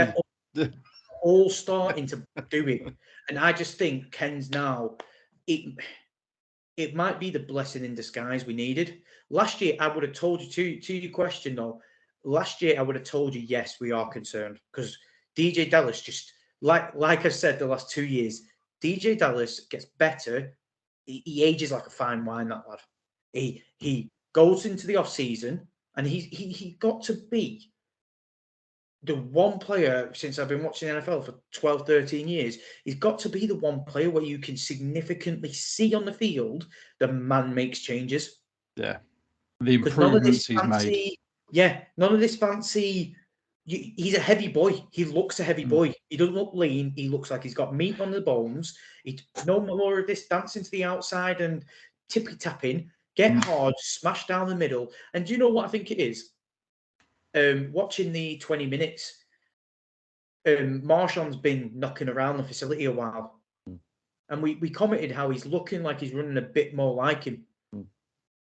Speaker 2: starting to do it. And I just think Ken's now, it might be the blessing in disguise we needed. Last year, I would have told you, to your question though, last year I would have told you, yes, we are concerned. Because DJ Dallas just, like I said the last 2 years, DJ Dallas gets better. He ages like a fine wine, that lad. He goes into the offseason and he got to be the one player, since I've been watching NFL for 12, 13 years, he's got to be the one player where you can significantly see on the field the man makes changes.
Speaker 3: Yeah. The improvements he's made.
Speaker 2: Yeah, none of this fancy... He's a heavy boy. He looks a heavy boy. He doesn't look lean. He looks like he's got meat on the bones. No more of this dancing to the outside and tippy-tapping. Get hard, smash down the middle. And do you know what I think it is? Watching the 20 minutes, Marshawn's been knocking around the facility a while. And we commented how he's looking like he's running a bit more like him.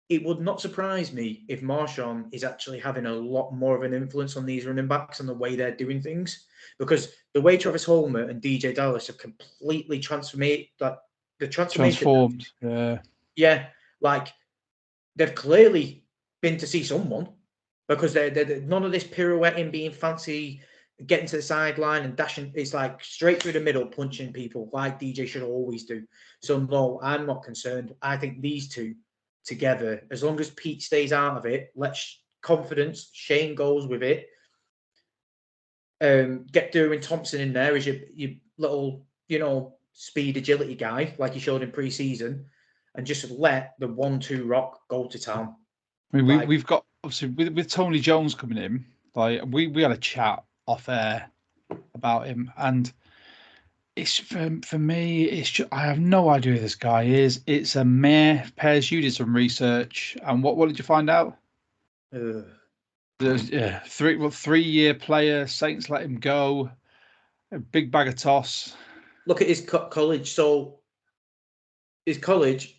Speaker 2: It would not surprise me if Marshawn is actually having a lot more of an influence on these running backs and the way they're doing things. Because the way Travis Homer and DJ Dallas have completely transformed. Yeah, like they've clearly been to see someone, because they're none of this pirouetting, being fancy, getting to the sideline and dashing. It's like straight through the middle, punching people like DJ should always do. So no, I'm not concerned. I think these two together, as long as Pete stays out of it, let's confidence, Shane goes with it. Get Derwin Thompson in there as your little, speed agility guy, like he showed in pre-season, and just let the 1-2 rock go to town.
Speaker 3: I mean, we've got, obviously, with Tony Jones coming in, like we had a chat off air about him, and it's for me, it's just, I have no idea who this guy is. It's a meh. Pez, you did some research, and what did you find out? There's 3-year player. Saints let him go. A big bag of toss.
Speaker 2: Look at his college.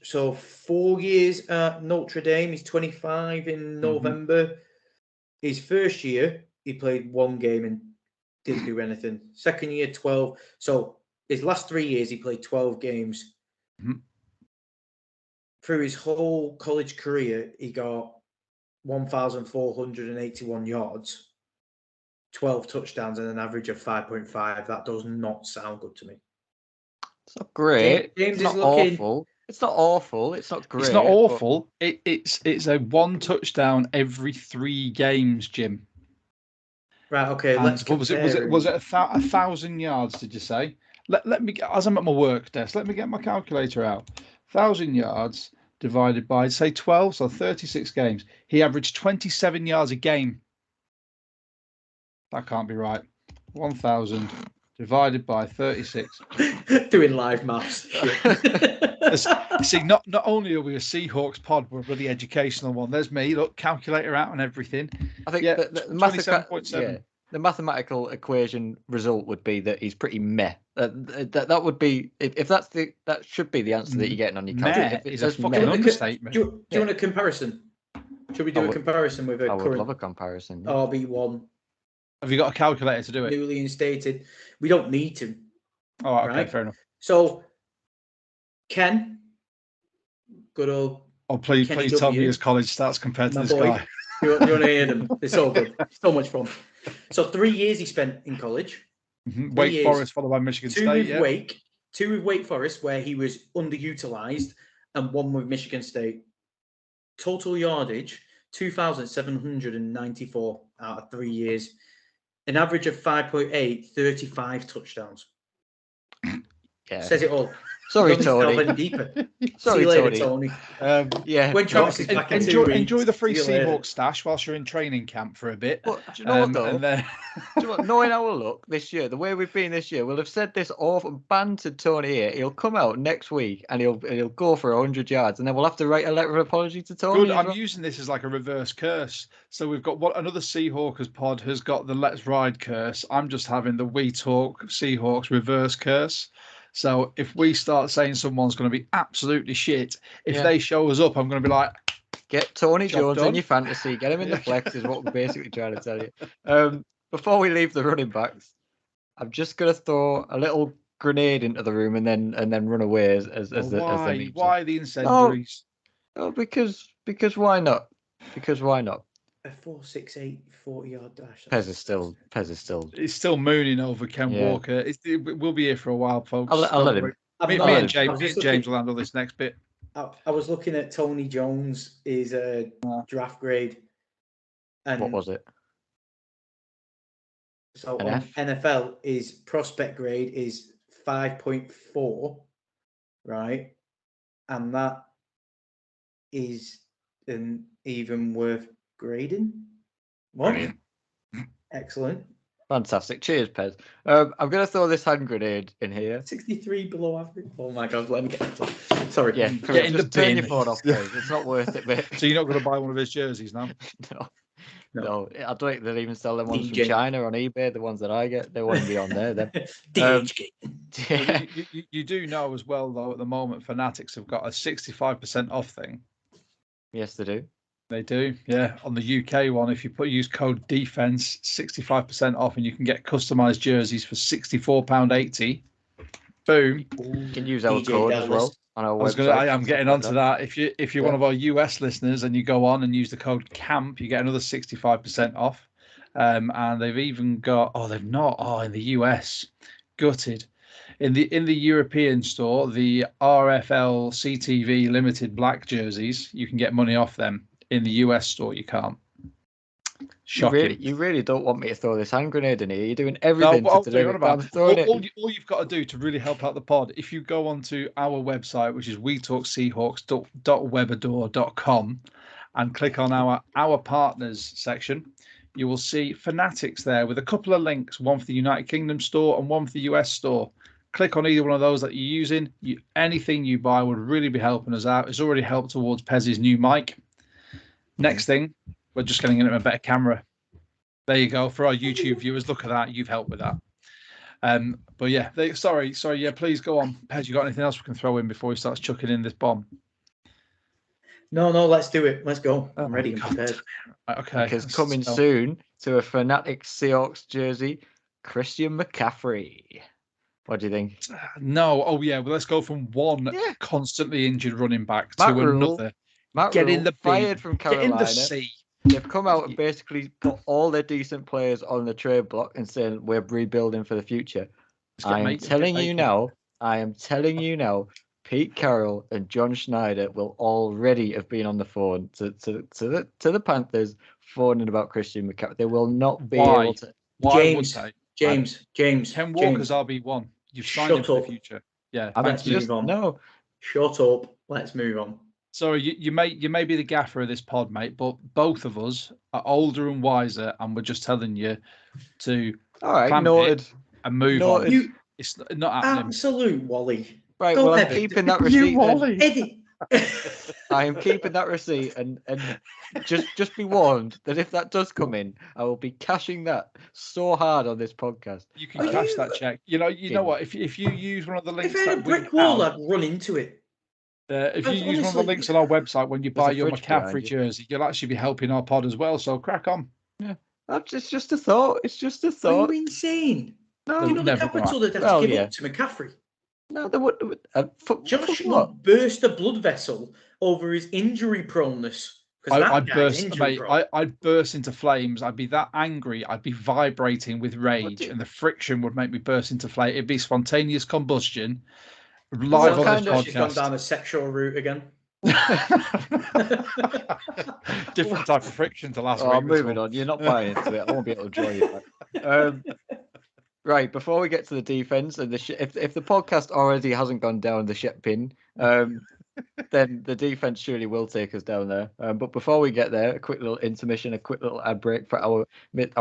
Speaker 2: So 4 years at Notre Dame. He's 25 in November. His first year, he played one game and didn't do anything. Second year, 12. So his last 3 years, he played 12 games. Through his whole college career, he got 1,481 yards, 12 touchdowns, and an average of 5.5. That does not sound good to me.
Speaker 1: It's not great.
Speaker 2: James
Speaker 1: it's
Speaker 2: is
Speaker 1: not
Speaker 2: looking
Speaker 1: awful. It's not awful. It's not great.
Speaker 3: It's not awful. It's a 1 touchdown every 3 games, Jim.
Speaker 2: Right. Okay.
Speaker 3: And
Speaker 2: Let's
Speaker 3: what
Speaker 2: compare.
Speaker 3: was it 1,000 yards? Did you say? Let me as I'm at my work desk. Let me get my calculator out. 1,000 yards divided by say 12, so 36 games. He averaged 27 yards a game. That can't be right. 1,000 divided by 36.
Speaker 2: Doing live maths.
Speaker 3: See, not only are we a Seahawks pod, we're a really educational one. There's me, look, calculator out and everything.
Speaker 1: I think the mathematical equation result would be that he's pretty meh. That would be if that should be the answer that you're getting on your calculator.
Speaker 3: Meh is a fucking understatement.
Speaker 2: Do you want a comparison? Should we do a comparison with a
Speaker 1: I would
Speaker 2: current
Speaker 1: love a comparison.
Speaker 2: RB1?
Speaker 3: Have you got a calculator to do it?
Speaker 2: Newly instated. We don't need to.
Speaker 3: Oh, okay, fair enough.
Speaker 2: So, Ken, good old.
Speaker 3: Oh, please tell me his college stats compared to this guy.
Speaker 2: You want to hear them? It's all good. So much fun. So 3 years he spent in college.
Speaker 3: Wake Forest followed by Michigan State.
Speaker 2: 2 with Wake Forest, where he was underutilized, and 1 with Michigan State. Total yardage 2,794 out of 3 years. An average of 5.8, 35 touchdowns.
Speaker 1: Yeah.
Speaker 2: Says it all.
Speaker 1: Sorry, Tony.
Speaker 2: See you later, Tony.
Speaker 1: Yeah.
Speaker 2: When Travis is back in 2 weeks,
Speaker 3: enjoy the free Seahawks stash whilst you're in training camp for a bit.
Speaker 1: But do you know what, though? Do you know what? Knowing our luck this year, the way we've been this year, we'll have said this awful bantered Tony here. He'll come out next week and he'll go for 100 yards, and then we'll have to write a letter of apology to Tony.
Speaker 3: Good. I'm using this as like a reverse curse. So we've got another Seahawkers pod has got the Let's Ride curse. I'm just having the We Talk Seahawks reverse curse. So if we start saying someone's going to be absolutely shit, if they show us up, I'm going to be like,
Speaker 1: get Tony Jones in your fantasy, get him in the flex is what we're basically trying to tell you. Before we leave the running backs, I'm just going to throw a little grenade into the room and then run away as
Speaker 3: why the incendiaries?
Speaker 1: Oh, because why not? Because why not?
Speaker 2: A 4.68 40-yard dash.
Speaker 1: Pez is still.
Speaker 3: It's still mooning over Ken Walker. We'll be here for a while, folks.
Speaker 1: I'll let him.
Speaker 3: Me and James will handle this next bit.
Speaker 2: I was looking at Tony Jones' draft grade. And
Speaker 1: what was it?
Speaker 2: So on NFL, his prospect grade is 5.4, right? And that is even worth grading. What?
Speaker 1: Brilliant.
Speaker 2: Excellent.
Speaker 1: Fantastic. Cheers, Pez. I'm going to throw this hand grenade in here.
Speaker 2: 63 below average. Oh my God, let me get it. Sorry.
Speaker 1: Yeah, just turn your phone off, Pez. It's not worth it, mate.
Speaker 3: So you're not going to buy one of his jerseys now?
Speaker 1: No. I don't think they'll even sell them ones from China on eBay. The ones that I get, they won't be on there then.
Speaker 3: You do know as well, though, at the moment, Fanatics have got a 65% off thing.
Speaker 1: Yes, they do.
Speaker 3: They do, yeah. On the UK one, if you use code DEFENSE, 65% off, and you can get customized jerseys for £64.80. Boom.
Speaker 1: You can use our code as well on our website.
Speaker 3: I am getting onto that. If you're one of our US listeners and you go on and use the code CAMP, you get another 65% off. And they've even got in the US, gutted. In the European store, the RFL CTV limited black jerseys, you can get money off them. In the US store, you can't. Shocking.
Speaker 1: You really don't want me to throw this hand grenade in here. You're doing everything to deliver it.
Speaker 3: All you've got to do to really help out the pod, if you go onto our website, which is wetalkseahawks.webador.com, and click on our partners section, you will see Fanatics there with a couple of links, one for the United Kingdom store and one for the US store. Click on either one of those that you're using. Anything you buy would really be helping us out. It's already helped towards Pez's new mic. Next thing, we're just getting into a better camera. There you go. For our YouTube viewers, look at that. You've helped with that. But yeah, sorry. Yeah, please go on. Pez, you got anything else we can throw in before he starts chucking in this bomb?
Speaker 2: No, let's do it. Let's go. I'm ready and prepared.
Speaker 3: Okay.
Speaker 1: Because coming soon to a Fanatics Seahawks jersey, Christian McCaffrey. What do you think?
Speaker 3: No. Oh, yeah. Well, let's go from one constantly injured running back to another.
Speaker 1: Get in the fired from Carolina.
Speaker 3: Get in the sea.
Speaker 1: They've come out and basically put all their decent players on the trade block and saying we're rebuilding for the future. I am telling you now, Pete Carroll and John Schneider will already have been on the phone to the Panthers phoning about Christian McCaffrey. They will not be able to.
Speaker 3: Why would they?
Speaker 2: James.
Speaker 3: Ken Walker's RB1. You've signed him for the future. Yeah,
Speaker 2: let's move on.
Speaker 1: No.
Speaker 2: Shut up. Let's move on.
Speaker 3: Sorry, you may be the gaffer of this pod, mate, but both of us are older and wiser, and we're just telling you to
Speaker 1: noted
Speaker 3: and move on. It's not happening.
Speaker 2: Absolute Wally.
Speaker 1: Right, well, I'm keeping that receipt.
Speaker 2: Eddie.
Speaker 1: I am keeping that receipt, and just be warned that if that does come in, I will be cashing that so hard on this podcast.
Speaker 3: You can cash that check. You know what? If you use one of the links,
Speaker 2: if I had a brick wall, I'd run into it.
Speaker 3: If you use one of the links on our website when you buy your McCaffrey jersey, you'll actually be helping our pod as well. So crack on.
Speaker 1: Yeah, it's just a thought. It's just a thought.
Speaker 2: Are you insane?
Speaker 1: No,
Speaker 2: you know the capital they'd have to give up to McCaffrey.
Speaker 1: No, they would.
Speaker 2: Josh would burst a blood vessel over his injury proneness.
Speaker 3: I'd burst into flames. I'd be that angry. I'd be vibrating with rage, and the friction would make me burst into flame. It'd be spontaneous combustion. Live on this podcast.
Speaker 2: She's gone down a sexual route again.
Speaker 3: Different type of friction to last week.
Speaker 1: I'm moving on. You're not buying into it. I won't be able to draw you back. Right, before we get to the defense and if the podcast already hasn't gone down the shit pin, then the defense surely will take us down there. But before we get there, a quick little intermission, a quick little ad break for our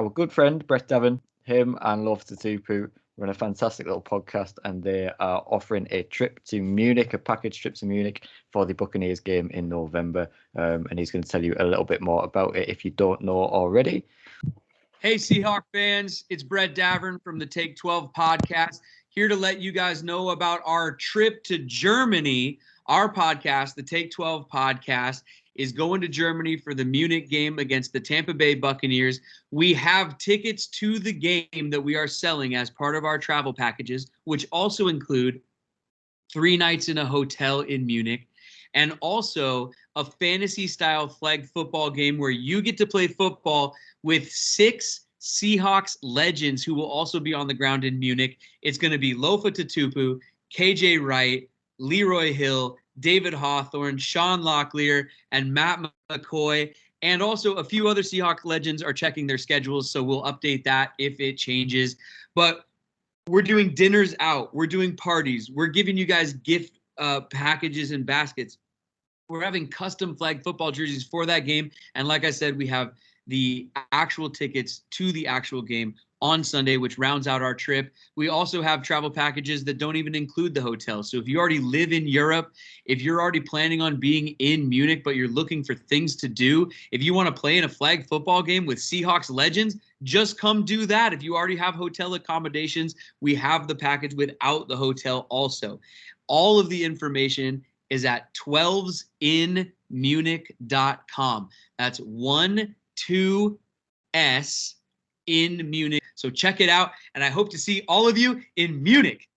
Speaker 1: good friend Brett Davin. Him and Love to Tupu run a fantastic little podcast, and they are offering a trip to Munich, a package trip to Munich for the Buccaneers game in November. And he's going to tell you a little bit more about it if you don't know already.
Speaker 4: Hey, Seahawk fans, it's Brett Davern from the Take 12 podcast, here to let you guys know about our trip to Germany. Our podcast, the Take 12 podcast, is going to Germany for the Munich game against the Tampa Bay Buccaneers. We have tickets to the game that we are selling as part of our travel packages, which also include 3 nights in a hotel in Munich, and also a fantasy-style flag football game where you get to play football with 6 Seahawks legends who will also be on the ground in Munich. It's going to be Lofa Tatupu, KJ Wright, Leroy Hill, David Hawthorne, Sean Locklear, and Matt McCoy. And also a few other Seahawks legends are checking their schedules, so we'll update that if it changes. But we're doing dinners out. We're doing parties. We're giving you guys gift packages and baskets. We're having custom flag football jerseys for that game. And like I said, we have the actual tickets to the actual game on Sunday, which rounds out our trip. We also have travel packages that don't even include the hotel. So if you already live in Europe, if you're already planning on being in Munich, but you're looking for things to do, if you want to play in a flag football game with Seahawks legends, just come do that. If you already have hotel accommodations, we have the package without the hotel also. All of the information is at 12sinmunich.com. That's 12S in Munich. So check it out, and I hope to see all of you in Munich.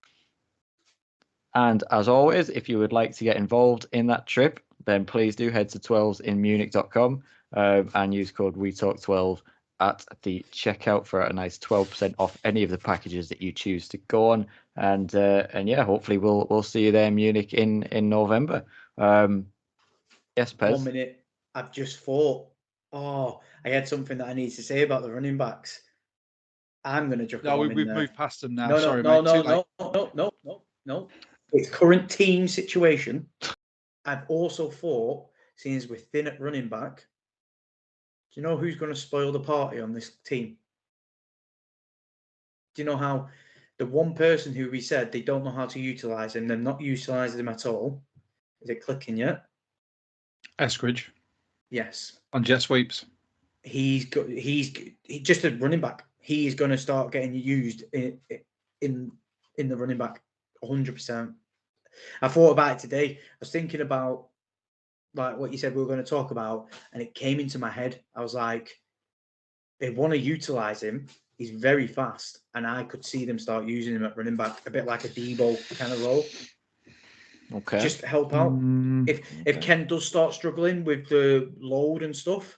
Speaker 1: And as always, if you would like to get involved in that trip, then please do head to 12sinmunich.com and use code WeTalk12 at the checkout for a nice 12% off any of the packages that you choose to go on. And yeah, hopefully we'll see you there in Munich in November. Yes, Pez.
Speaker 2: 1 minute. I've just thought. I had something that I need to say about the running backs. I'm going to drop.
Speaker 3: No, we've moved past them now.
Speaker 2: No,
Speaker 3: Sorry,
Speaker 2: no,
Speaker 3: mate.
Speaker 2: No. It's current team situation. I've also thought, seeing as we're thin at running back, do you know who's going to spoil the party on this team? Do you know how the one person who we said they don't know how to utilize him, they're not utilizing him at all? Is it clicking yet?
Speaker 3: Eskridge.
Speaker 2: Yes.
Speaker 3: On jet sweeps.
Speaker 2: He's just a running back. He's going to start getting used in the running back 100%. I thought about it today. I was thinking about like what you said we were going to talk about, and it came into my head. I was like, they want to utilize him. He's very fast, and I could see them start using him at running back, a bit like a Debo kind of role.
Speaker 1: Okay.
Speaker 2: Just to help out. If Ken does start struggling with the load and stuff,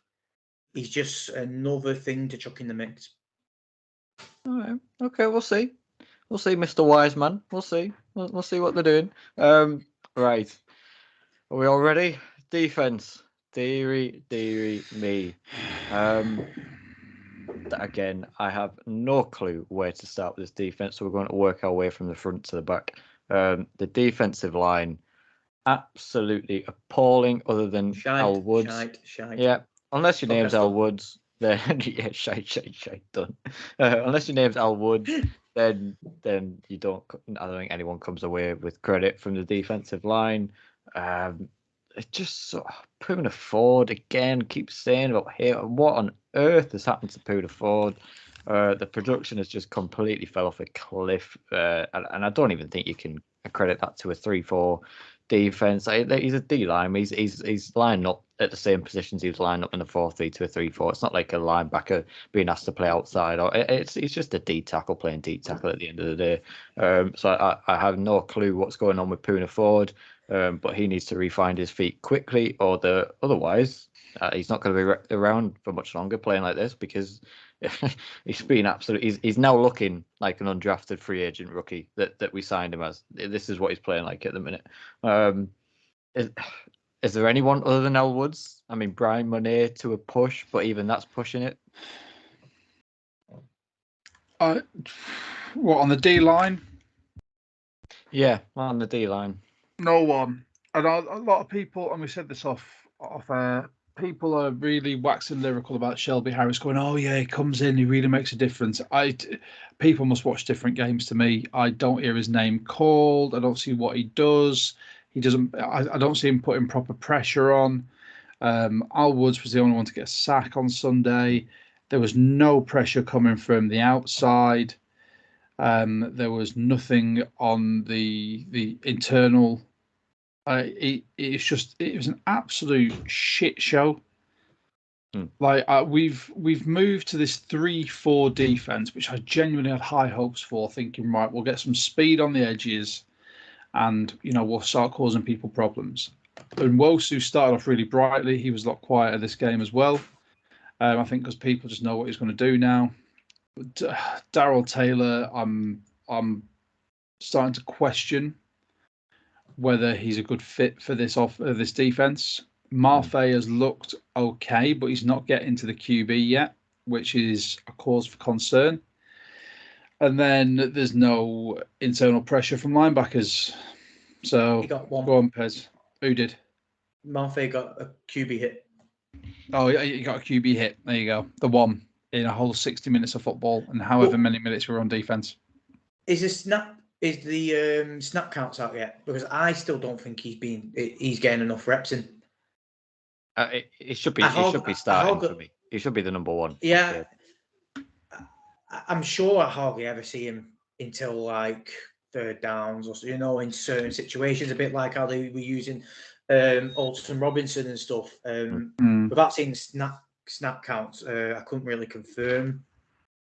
Speaker 2: he's just another thing to chuck in the mix.
Speaker 1: All right. Okay, we'll see. We'll see, Mr. Wiseman. We'll see. We'll see what they're doing. Right. Are we all ready? Defense. Deary me. Again, I have no clue where to start with this defense, so we're going to work our way from the front to the back. The defensive line, absolutely appalling, other than Al Woods.
Speaker 2: Shite.
Speaker 1: Yeah, unless your
Speaker 2: Okay,
Speaker 1: name's Al Woods, then yeah, shite, done. Unless your name's Al Woods, then you don't. I don't think anyone comes away with credit from the defensive line. It just sort of Poona Ford again keeps saying about here. What on earth has happened to Poona Ford? The production has just completely fell off a cliff, and I don't even think you can accredit that to a 3-4 defense. He's a D line. He's lining up at the same positions he was lining up in the 4-3 to a 3-4. It's not like a linebacker being asked to play outside. Or it's just a D tackle playing D tackle at the end of the day. So I have no clue what's going on with Poona Ford. But he needs to refine his feet quickly, or otherwise he's not going to be around for much longer playing like this, because he's been absolutely. He's now looking like an undrafted free agent rookie that we signed him as. This is what he's playing like at the minute. Is there anyone other than El Woods? I mean, Brian Monet to a push, but even that's pushing it.
Speaker 3: What, on the D line?
Speaker 1: Yeah, on the D line.
Speaker 3: No one. And a lot of people, and we said this off air, people are really waxing lyrical about Shelby Harris, going, "Oh yeah, he comes in, he really makes a difference." People must watch different games to me. I don't hear his name called. I don't see what he does. He doesn't. I don't see him putting proper pressure on. Al Woods was the only one to get a sack on Sunday. There was no pressure coming from the outside. There was nothing on the internal. It was an absolute shit show. Like we've moved to this 3-4 defense, which I genuinely had high hopes for, thinking, right, we'll get some speed on the edges, and we'll start causing people problems. And Wosu started off really brightly. He was a lot quieter this game as well. I think because people just know what he's going to do now. Darrell Taylor, I'm starting to question whether he's a good fit for this defense. Mafe has looked okay, but he's not getting to the QB yet, which is a cause for concern. And then there's no internal pressure from linebackers. So
Speaker 2: he got one.
Speaker 3: Go on, Pez. Who did?
Speaker 2: Mafe got a QB hit.
Speaker 3: Oh, he got a QB hit. There you go. The one in a whole 60 minutes of football, and however many minutes we're on defense.
Speaker 2: Is the snap counts out yet? Because I still don't think he's getting enough reps in.
Speaker 1: It should be starting for me. He should be the number one.
Speaker 2: Yeah, I'm sure I hardly ever see him until like third downs, or in certain situations, a bit like how they were using Alton Robinson and stuff. Without seeing snap counts, I couldn't really confirm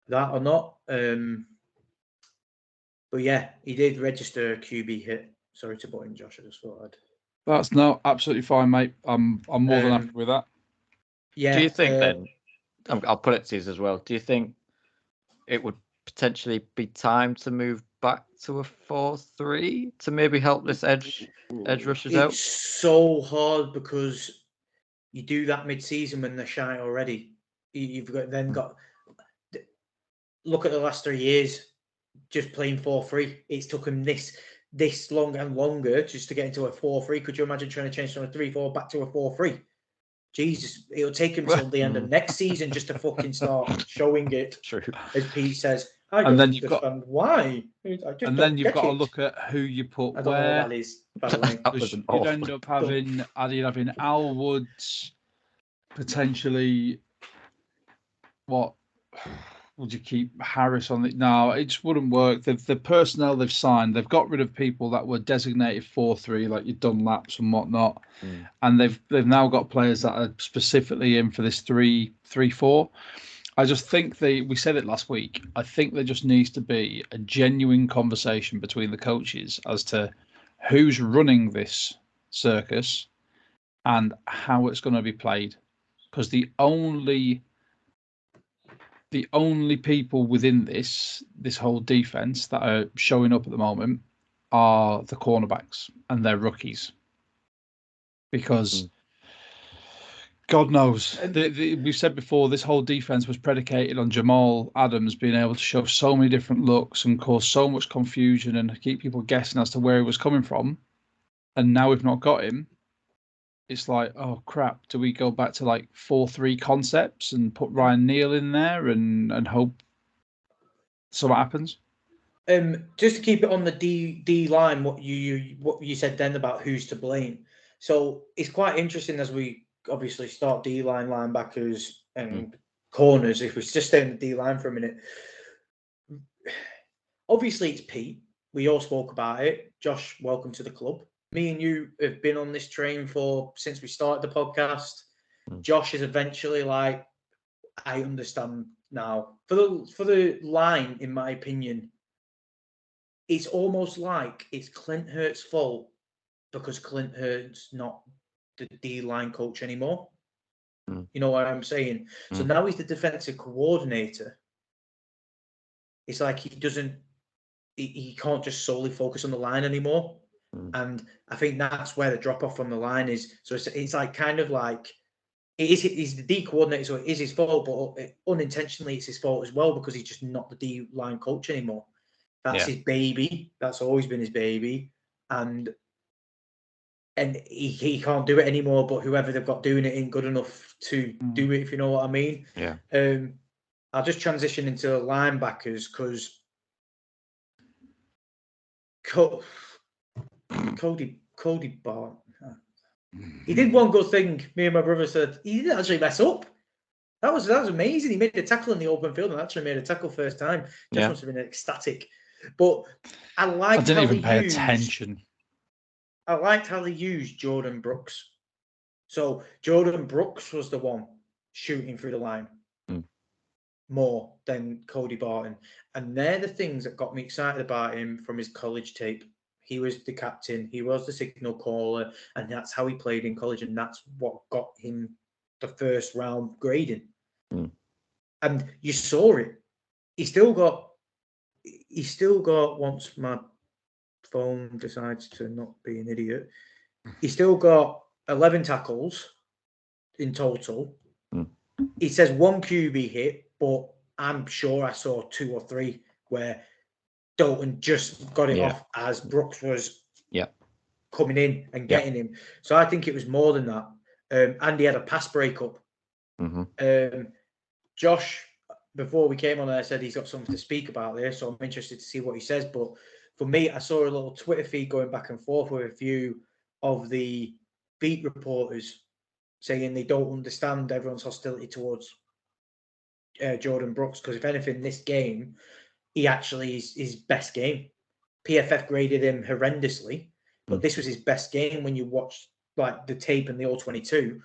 Speaker 2: that or not. But yeah, he did register a QB hit. Sorry to butt in, Josh. I just thought I'd.
Speaker 3: That's absolutely fine, mate. I'm more than happy with that.
Speaker 2: Yeah.
Speaker 1: Do you think then? I'll put it to you as well. Do you think it would potentially be time to move back to a 4-3 to maybe help this edge rushers out?
Speaker 2: It's so hard because you do that mid-season when they're shy already. You've got look at the last 3 years, just playing 4-3. It's took him this long and longer just to get into a 4-3. Could you imagine trying to change from a 3-4 back to a 4-3? Jesus, it'll take him till the end of next season just to fucking start showing it.
Speaker 1: True.
Speaker 2: As Pete says,
Speaker 3: and then you've got
Speaker 2: why.
Speaker 3: And then you've got to look at who you put
Speaker 2: I don't
Speaker 3: where.
Speaker 2: know what that is, by the way.
Speaker 3: You'd end up having Al Woods, potentially. What would you keep Harris on? No, it just wouldn't work. The personnel they've signed, they've got rid of people that were designated 4-3, like your Dunlaps and whatnot, and they've now got players that are specifically in for this 3-4. I just think we said it last week. I think there just needs to be a genuine conversation between the coaches as to who's running this circus and how it's going to be played, because the only people within this whole defense that are showing up at the moment are the cornerbacks and their rookies. Because God knows, we've said before, this whole defense was predicated on Jamal Adams being able to show so many different looks and cause so much confusion and keep people guessing as to where he was coming from. And now we've not got him. It's like, oh crap, do we go back to like 4-3 concepts and put Ryan Neal in there and hope something happens?
Speaker 2: Just to keep it on the D line, what you said then about who's to blame. So it's quite interesting as we obviously start D line, linebackers, and corners. If we just stay on the D line for a minute, obviously it's Pete. We all spoke about it. Josh, welcome to the club. Me and you have been on this train since we started the podcast. Josh is eventually like, I understand now. For the line, in my opinion, it's almost like it's Clint Hurt's fault because Clint Hurt's not the D-line coach anymore. You know what I'm saying? So now he's the defensive coordinator. It's like he can't just solely focus on the line anymore. And I think that's where the drop-off from the line is. So it's like kind of like, he's the D coordinator, so it is his fault, but unintentionally it's his fault as well because he's just not the D-line coach anymore. That's his baby. That's always been his baby. And he can't do it anymore, but whoever they've got doing it ain't good enough to do it, if you know what I mean.
Speaker 1: Yeah.
Speaker 2: I'll just transition into the linebackers because Cody Barton. He did one good thing. Me and my brother said he didn't actually mess up. That was amazing. He made a tackle in the open field and actually made a tackle first time. Just must have been ecstatic. But I
Speaker 3: didn't even pay attention.
Speaker 2: I liked how they used Jordan Brooks. So Jordan Brooks was the one shooting through the line more than Cody Barton. And they're the things that got me excited about him from his college tape. He was the captain. He was the signal caller. And that's how he played in college. And that's what got him the first round grading. And you saw it. He still got, once my phone decides to not be an idiot, he still got 11 tackles in total. He says one QB hit, but I'm sure I saw 2 or 3 where Dalton just got it off as Brooks was coming in and getting him. So I think it was more than that. And he had a pass breakup. Josh, before we came on there, said he's got something to speak about this, so I'm interested to see what he says. But for me, I saw a little Twitter feed going back and forth with a few of the beat reporters saying they don't understand everyone's hostility towards Jordan Brooks, because if anything, this game, he actually is his best game. PFF graded him horrendously, but this was his best game when you watch like the tape and the All-22.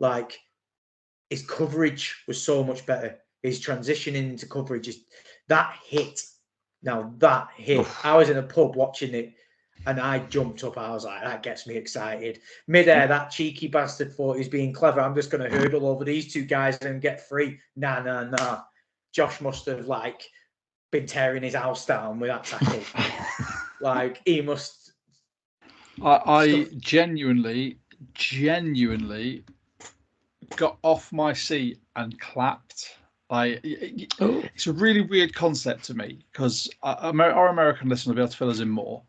Speaker 2: Like, his coverage was so much better. His transitioning into coverage is that hit. Now that hit, I was in a pub watching it and I jumped up. I was like, that gets me excited. Midair, that cheeky bastard thought he's being clever. I'm just going to hurdle over these 2 guys and get free. Nah. Josh must have like been tearing his house down with that tackle. Like, he must.
Speaker 3: I genuinely got off my seat and clapped. It's a really weird concept to me because our American listeners will be able to fill us in more,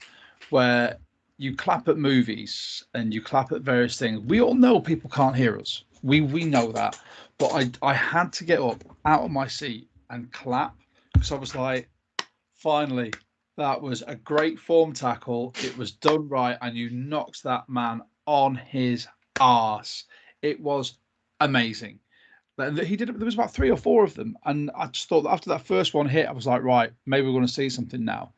Speaker 3: where you clap at movies and you clap at various things. We all know people can't hear us. We know that. But I had to get up out of my seat and clap because I was like, finally, that was a great form tackle. It was done right and you knocked that man on his arse. It was amazing. He did it. There was about 3 or 4 of them, and I just thought that after that first one hit, I was like, right, maybe we're going to see something now.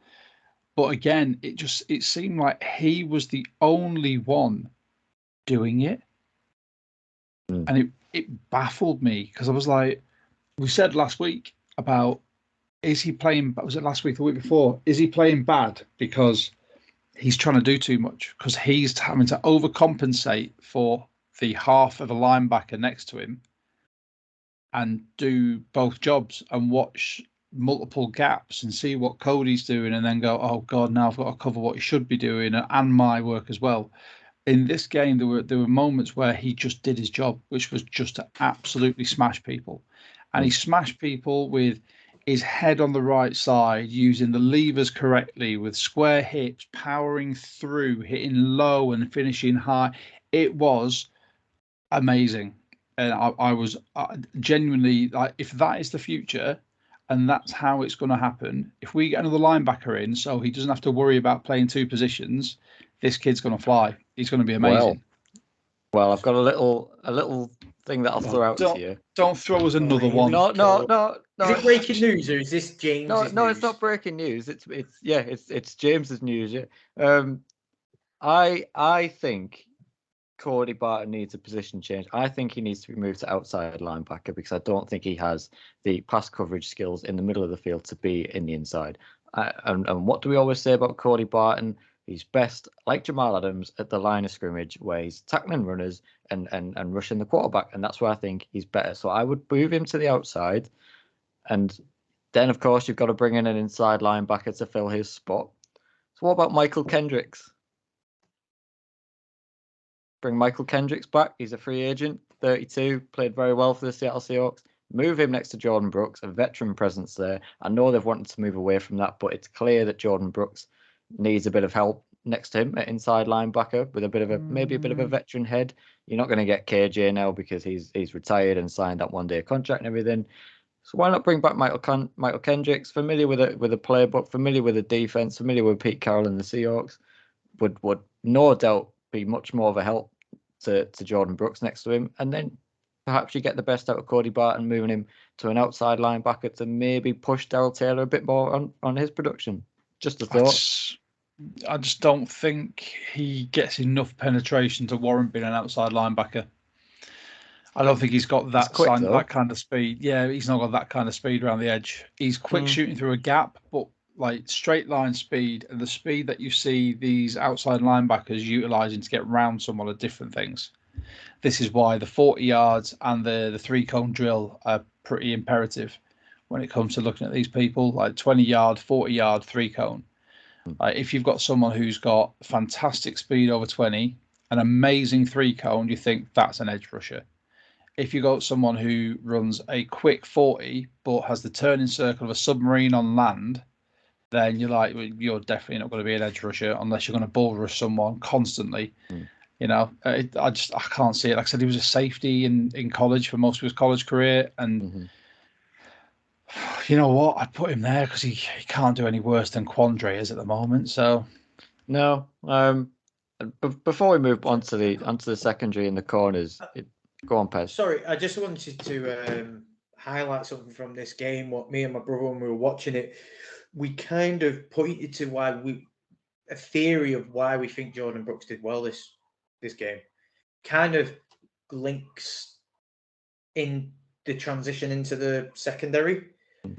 Speaker 3: But again, it seemed like he was the only one doing it, and it baffled me because I was like, we said last week about, is he playing? Was it last week, the week before? Is he playing bad because he's trying to do too much? Because he's having to overcompensate for the half of a linebacker next to him and do both jobs and watch multiple gaps and see what Cody's doing and then go, oh God, now I've got to cover what he should be doing and my work as well. In this game, there were moments where he just did his job, which was just to absolutely smash people. And he smashed people with his head on the right side, using the levers correctly, with square hips, powering through, hitting low and finishing high. It was amazing. And I was genuinely like, if that is the future and that's how it's going to happen, if we get another linebacker in so he doesn't have to worry about playing two positions, this kid's going to fly. He's going to be amazing.
Speaker 1: Well, I've got a little thing that I'll throw out to you.
Speaker 3: Don't throw us another one.
Speaker 1: No.
Speaker 2: Is it breaking news or is this James?
Speaker 1: No,
Speaker 2: news?
Speaker 1: It's not breaking news. It's James's news. Yeah. I think Cody Barton needs a position change. I think he needs to be moved to outside linebacker because I don't think he has the pass coverage skills in the middle of the field to be in the inside. And what do we always say about Cody Barton? He's best, like Jamal Adams, at the line of scrimmage where he's tackling runners and rushing the quarterback. And that's where I think he's better. So I would move him to the outside. And then, of course, you've got to bring in an inside linebacker to fill his spot. So what about Michael Kendricks? Bring Michael Kendricks back. He's a free agent, 32, played very well for the Seattle Seahawks. Move him next to Jordan Brooks, a veteran presence there. I know they've wanted to move away from that, but it's clear that Jordan Brooks needs a bit of help next to him at inside linebacker with maybe a bit of a veteran head. You're not going to get KJ now because he's retired and signed that one-day contract and everything. So why not bring back Michael Kendricks, familiar with a playbook, familiar with the defense, familiar with Pete Carroll and the Seahawks, would no doubt be much more of a help to Jordan Brooks next to him, and then perhaps you get the best out of Cody Barton, moving him to an outside linebacker to maybe push Darrell Taylor a bit more on his production. Just a thought.
Speaker 3: I just don't think he gets enough penetration to warrant being an outside linebacker. I don't think he's got that kind of speed. Yeah, he's not got that kind of speed around the edge. He's quick shooting through a gap, but like straight line speed and the speed that you see these outside linebackers utilizing to get round someone are different things. This is why the 40 yards and the 3-cone drill are pretty imperative when it comes to looking at these people, like 20-yard, 40-yard, 3-cone. If you've got someone who's got fantastic speed over 20, an amazing 3-cone, you think that's an edge rusher. If you got someone who runs a quick 40 but has the turning circle of a submarine on land, then you're like, well, you're definitely not going to be an edge rusher unless you're going to bull rush someone constantly. You know, I can't see it. Like I said, he was a safety in college for most of his college career, and you know what? I'd put him there because he can't do any worse than Quandre is at the moment. So
Speaker 1: no. Before we move on to the secondary in the corners, go on, Pez.
Speaker 2: Sorry, I just wanted to highlight something from this game. What me and my brother, when we were watching it, we kind of pointed to a theory of why we think Jordan Brooks did well this game. Kind of links in the transition into the secondary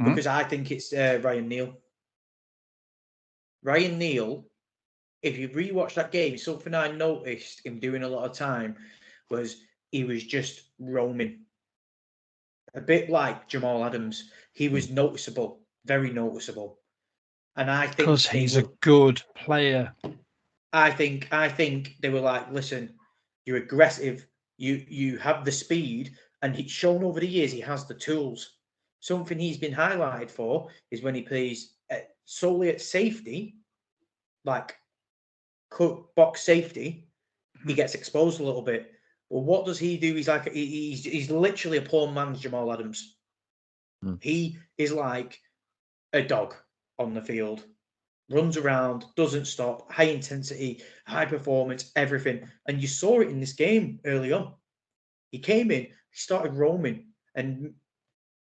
Speaker 2: because I think it's Ryan Neal. Ryan Neal, if you rewatch that game, something I noticed him doing a lot of time was he was just roaming. A bit like Jamal Adams. He was noticeable, very noticeable. And I think
Speaker 3: because he's a good player.
Speaker 2: I think they were like, listen, you're aggressive, you have the speed, and he's shown over the years he has the tools. Something he's been highlighted for is when he plays solely at safety, like box safety, he gets exposed a little bit. Well, what does he do? He's like he's literally a poor man's Jamal Adams. He is like a dog on the field. Runs around, doesn't stop, high intensity, high performance, everything. And you saw it in this game early on. He came in, he started roaming. And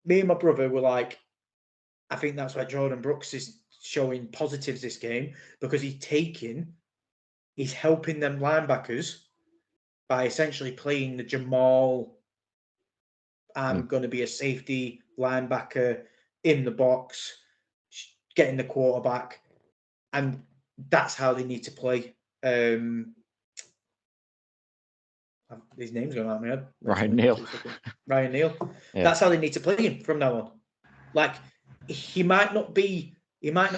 Speaker 2: me and my brother were like, I think that's why Jordan Brooks is showing positives this game, because he's helping them linebackers by essentially playing the Jamal, I'm going to be a safety linebacker in the box, getting the quarterback. And that's how they need to play. His name's going out of my head.
Speaker 1: Ryan Neal.
Speaker 2: Ryan Neal. Yeah. That's how they need to play him from now on. Like, he might not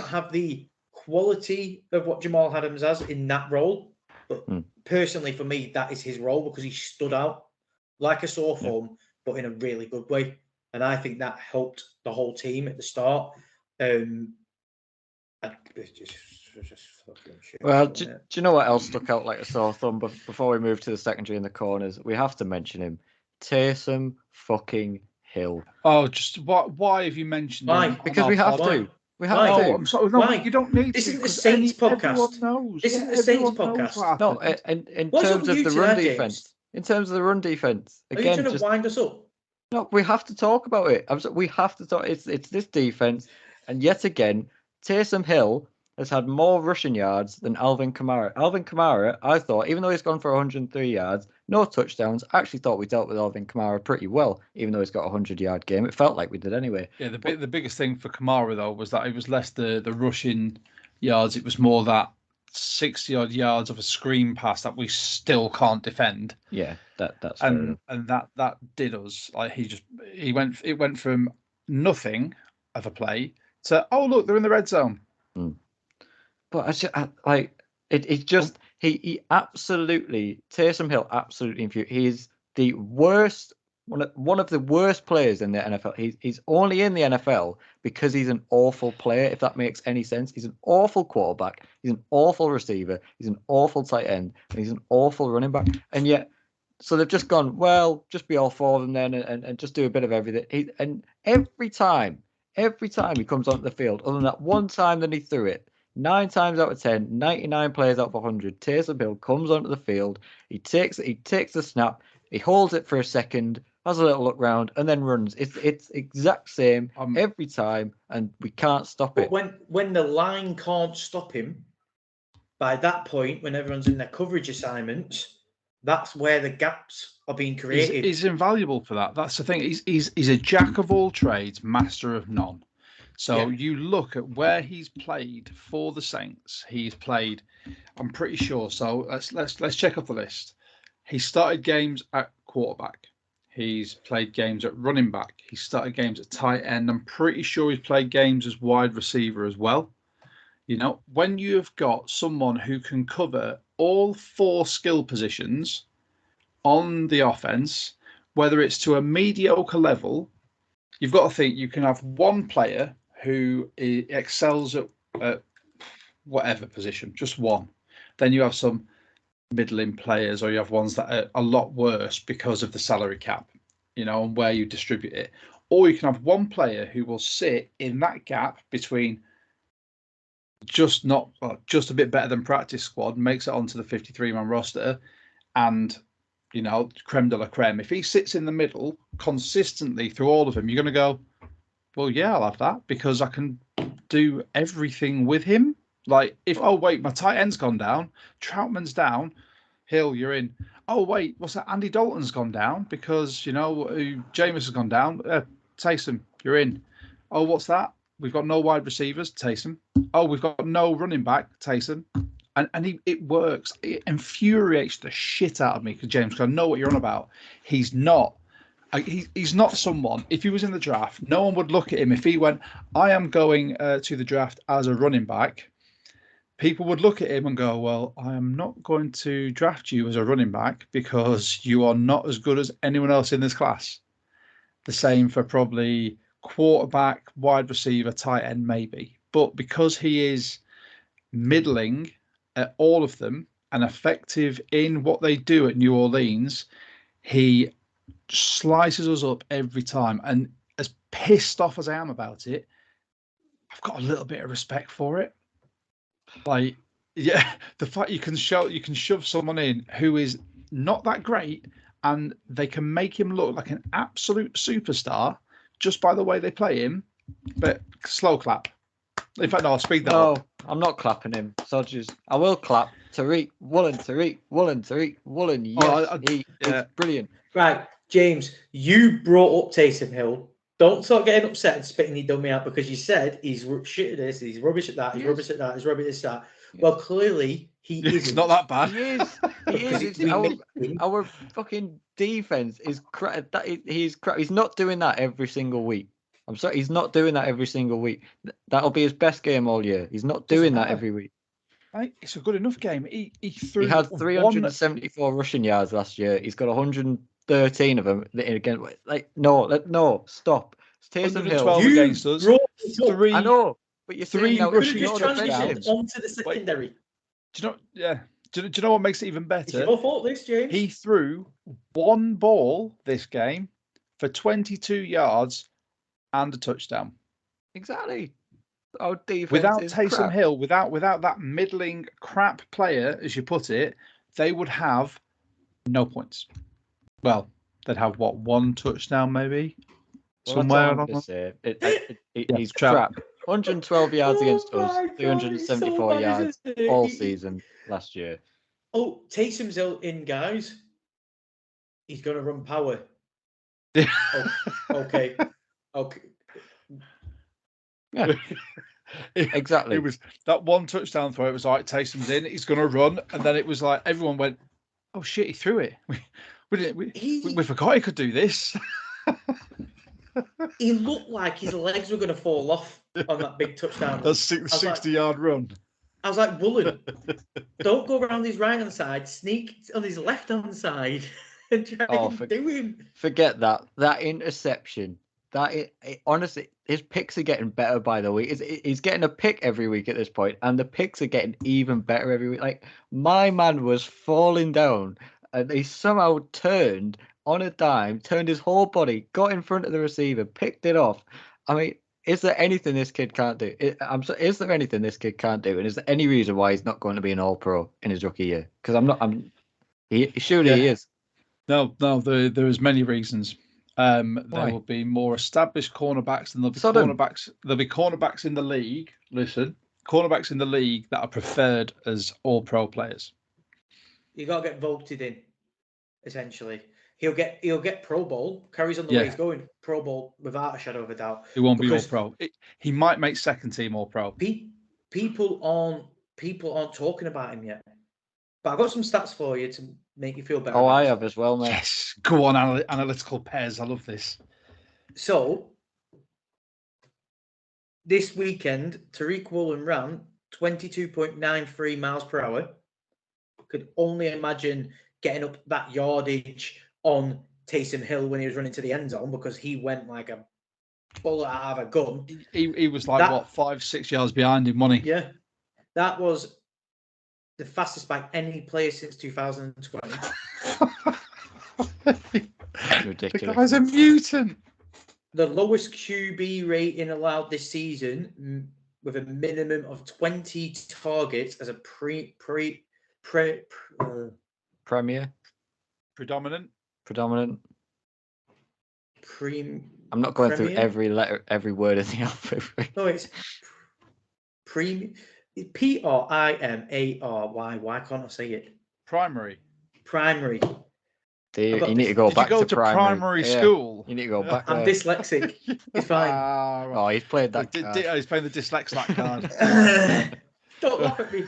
Speaker 2: have the quality of what Jamal Adams has in that role, but personally for me, that is his role because he stood out like a sore thumb, but in a really good way. And I think that helped the whole team at the start.
Speaker 1: Well, do you know what else stuck out like a sore thumb? But before we move to the secondary in the corners, we have to mention him, Taysom fucking Hill.
Speaker 3: Oh, just why have you mentioned him?
Speaker 1: Because we have to. We have to.
Speaker 3: No, I'm sorry. No, you don't need
Speaker 2: this
Speaker 3: to.
Speaker 2: This isn't the Saints podcast.
Speaker 3: Everyone knows.
Speaker 2: This isn't the Saints podcast.
Speaker 1: No, in terms of the run defense. In terms of the run defense, again,
Speaker 2: are you trying to wind us up?
Speaker 1: No, we have to talk about it. We have to talk. It's this defense, and yet again, Taysom Hill has had more rushing yards than Alvin Kamara. Alvin Kamara, I thought, even though he's gone for 103 yards, no touchdowns, I actually thought we dealt with Alvin Kamara pretty well, even though he's got a 100-yard game. It felt like we did anyway.
Speaker 3: Yeah, the biggest thing for Kamara, though, was that it was less the rushing yards. It was more that 60-odd yards of a screen pass that we still can't defend.
Speaker 1: Yeah, that's
Speaker 3: and that did us. Like it went from nothing of a play to, oh look, they're in the red zone.
Speaker 1: But it's just he absolutely, Taysom Hill absolutely he's the worst, one of the worst players in the NFL. He's only in the NFL because he's an awful player, if that makes any sense. He's an awful quarterback, he's an awful receiver, he's an awful tight end, and he's an awful running back. And yet, so they've just gone, well, just be all four of them then and just do a bit of everything. And every time he comes onto the field, other than that one time that he threw it, 9 times out of 10, 99 plays out of 100, Taysom Hill comes onto the field, he takes the snap, he holds it for a second, has a little look round, and then runs. It's exact same every time, and we can't stop it.
Speaker 2: But when the line can't stop him, by that point, when everyone's in their coverage assignments, that's where the gaps are being created.
Speaker 3: He's invaluable for that. That's the thing. He's a jack of all trades, master of none. So you look at where he's played for the Saints. He's played, I'm pretty sure. So let's check off the list. He started games at quarterback. He's played games at running back. He started games at tight end. I'm pretty sure he's played games as wide receiver as well. You know, when you've got someone who can cover all 4 skill positions on the offense, whether it's to a mediocre level, you've got to think you can have one player who excels at whatever position, just one. Then you have some middling players, or you have ones that are a lot worse because of the salary cap, you know, and where you distribute it. Or you can have one player who will sit in that gap between just a bit better than practice squad, makes it onto the 53-man roster, and, you know, creme de la creme. If he sits in the middle consistently through all of them, you're going to go, well, yeah, I'll have that because I can do everything with him. Like, oh, wait, my tight end's gone down. Troutman's down. Hill, you're in. Oh, wait, what's that? Andy Dalton's gone down because, you know, Jameis has gone down. Taysom, you're in. Oh, what's that? We've got no wide receivers. Taysom. Oh, we've got no running back. Taysom. And it works. It infuriates the shit out of me because James, I know what you're on about. He's not. He's not someone, if he was in the draft, no one would look at him. If he went, I am going to the draft as a running back, people would look at him and go, well, I am not going to draft you as a running back because you are not as good as anyone else in this class. The same for probably quarterback, wide receiver, tight end, maybe. But because he is middling at all of them and effective in what they do at New Orleans, he slices us up every time. And as pissed off as I am about it, I've got a little bit of respect for it. Like, yeah, the fact you can shove someone in who is not that great and they can make him look like an absolute superstar just by the way they play him. But slow clap. In fact, no, I'll speed that up.
Speaker 1: I'm not clapping him. So I will clap. Tariq Woolen. Yes, he's brilliant.
Speaker 2: Right, James, you brought up Taysom Hill. Don't start getting upset and spitting your dummy out because you said he's shit at this, he's rubbish at that, he's rubbish at that, he's rubbish at that. Well, clearly he isn't.
Speaker 3: It's not that bad.
Speaker 1: He is. Our fucking defense is crap. He's crap. He's not doing that every single week. I'm sorry, he's not doing that every single week. That'll be his best game all year. He's not doing that every week.
Speaker 3: It's a good enough game. He threw.
Speaker 1: He had 374 rushing yards last year. He's got 113 of them. Again, no, stop. Taysom Hill.
Speaker 3: 112 against us. Three.
Speaker 1: I know, but you're
Speaker 3: three
Speaker 1: saying now
Speaker 3: rushing
Speaker 2: just transitioned onto the secondary.
Speaker 3: Do you know? Yeah. Do you know what makes it even better?
Speaker 2: It's your fault, this, James.
Speaker 3: He threw one ball this game for 22 yards and a touchdown.
Speaker 1: Exactly. Our defense
Speaker 3: without
Speaker 1: is
Speaker 3: Taysom
Speaker 1: crap.
Speaker 3: Hill, without that middling crap player, as you put it, they would have no points. Well, they'd have what, one touchdown maybe? Somewhere along the
Speaker 1: say.
Speaker 3: Yeah,
Speaker 1: He's crap. 112 yards against us, 374 yards all season last year.
Speaker 2: Oh, Taysom's in, guys. He's going to run power. Okay.
Speaker 1: Yeah, exactly.
Speaker 3: It was that one touchdown throw. It was like Taysom's in. He's going to run, and then it was like everyone went, "Oh shit, he threw it. We forgot he could do this."
Speaker 2: He looked like his legs were going to fall off on that big touchdown.
Speaker 3: That's 60-yard run.
Speaker 2: I was like, Woolen, don't go around his right hand side. Sneak on his left hand side and try and do him.
Speaker 1: Forget that. That interception. Honestly, his picks are getting better by the week. He's getting a pick every week at this point, and the picks are getting even better every week. Like, my man was falling down, and he somehow turned on a dime, turned his whole body, got in front of the receiver, picked it off. I mean, is there anything this kid can't do? Is there anything this kid can't do? And is there any reason why he's not going to be an All-Pro in his rookie year? Because he is.
Speaker 3: No, there is many reasons. There will be more established cornerbacks, and there'll be cornerbacks. There'll be cornerbacks in the league. Listen, cornerbacks in the league that are preferred as All-Pro players.
Speaker 2: You got to get voted in. Essentially, he'll get Pro Bowl. Carries on the way he's going. Pro Bowl without a shadow of a doubt.
Speaker 3: He won't be All-Pro. He might make second team All-Pro.
Speaker 2: People aren't talking about him yet. But I've got some stats for you to make you feel better.
Speaker 1: Oh, I have as well, mate.
Speaker 3: Yes. Go on, analytical Pez. I love this.
Speaker 2: So, this weekend, Tariq Woolen ran 22.93 miles per hour. Could only imagine getting up that yardage on Taysom Hill when he was running to the end zone, because he went like a bullet out of a gun.
Speaker 3: He was like, 5-6 yards behind him, wasn't he?
Speaker 2: Yeah. That was the fastest by any player since 2020.
Speaker 1: Ridiculous.
Speaker 3: The guy's a mutant.
Speaker 2: The lowest QB rating allowed this season, with a minimum of 20 targets as a
Speaker 3: Predominant.
Speaker 1: I'm not going through every letter, every word of the alphabet.
Speaker 2: No, it's premium. Primary. Why can't I say it?
Speaker 3: Primary.
Speaker 1: You need to go back to
Speaker 3: primary school.
Speaker 1: You need to go back.
Speaker 2: I'm dyslexic. It's fine.
Speaker 1: Oh, he's played that.
Speaker 3: He's playing the dyslexic card.
Speaker 2: Don't laugh at me.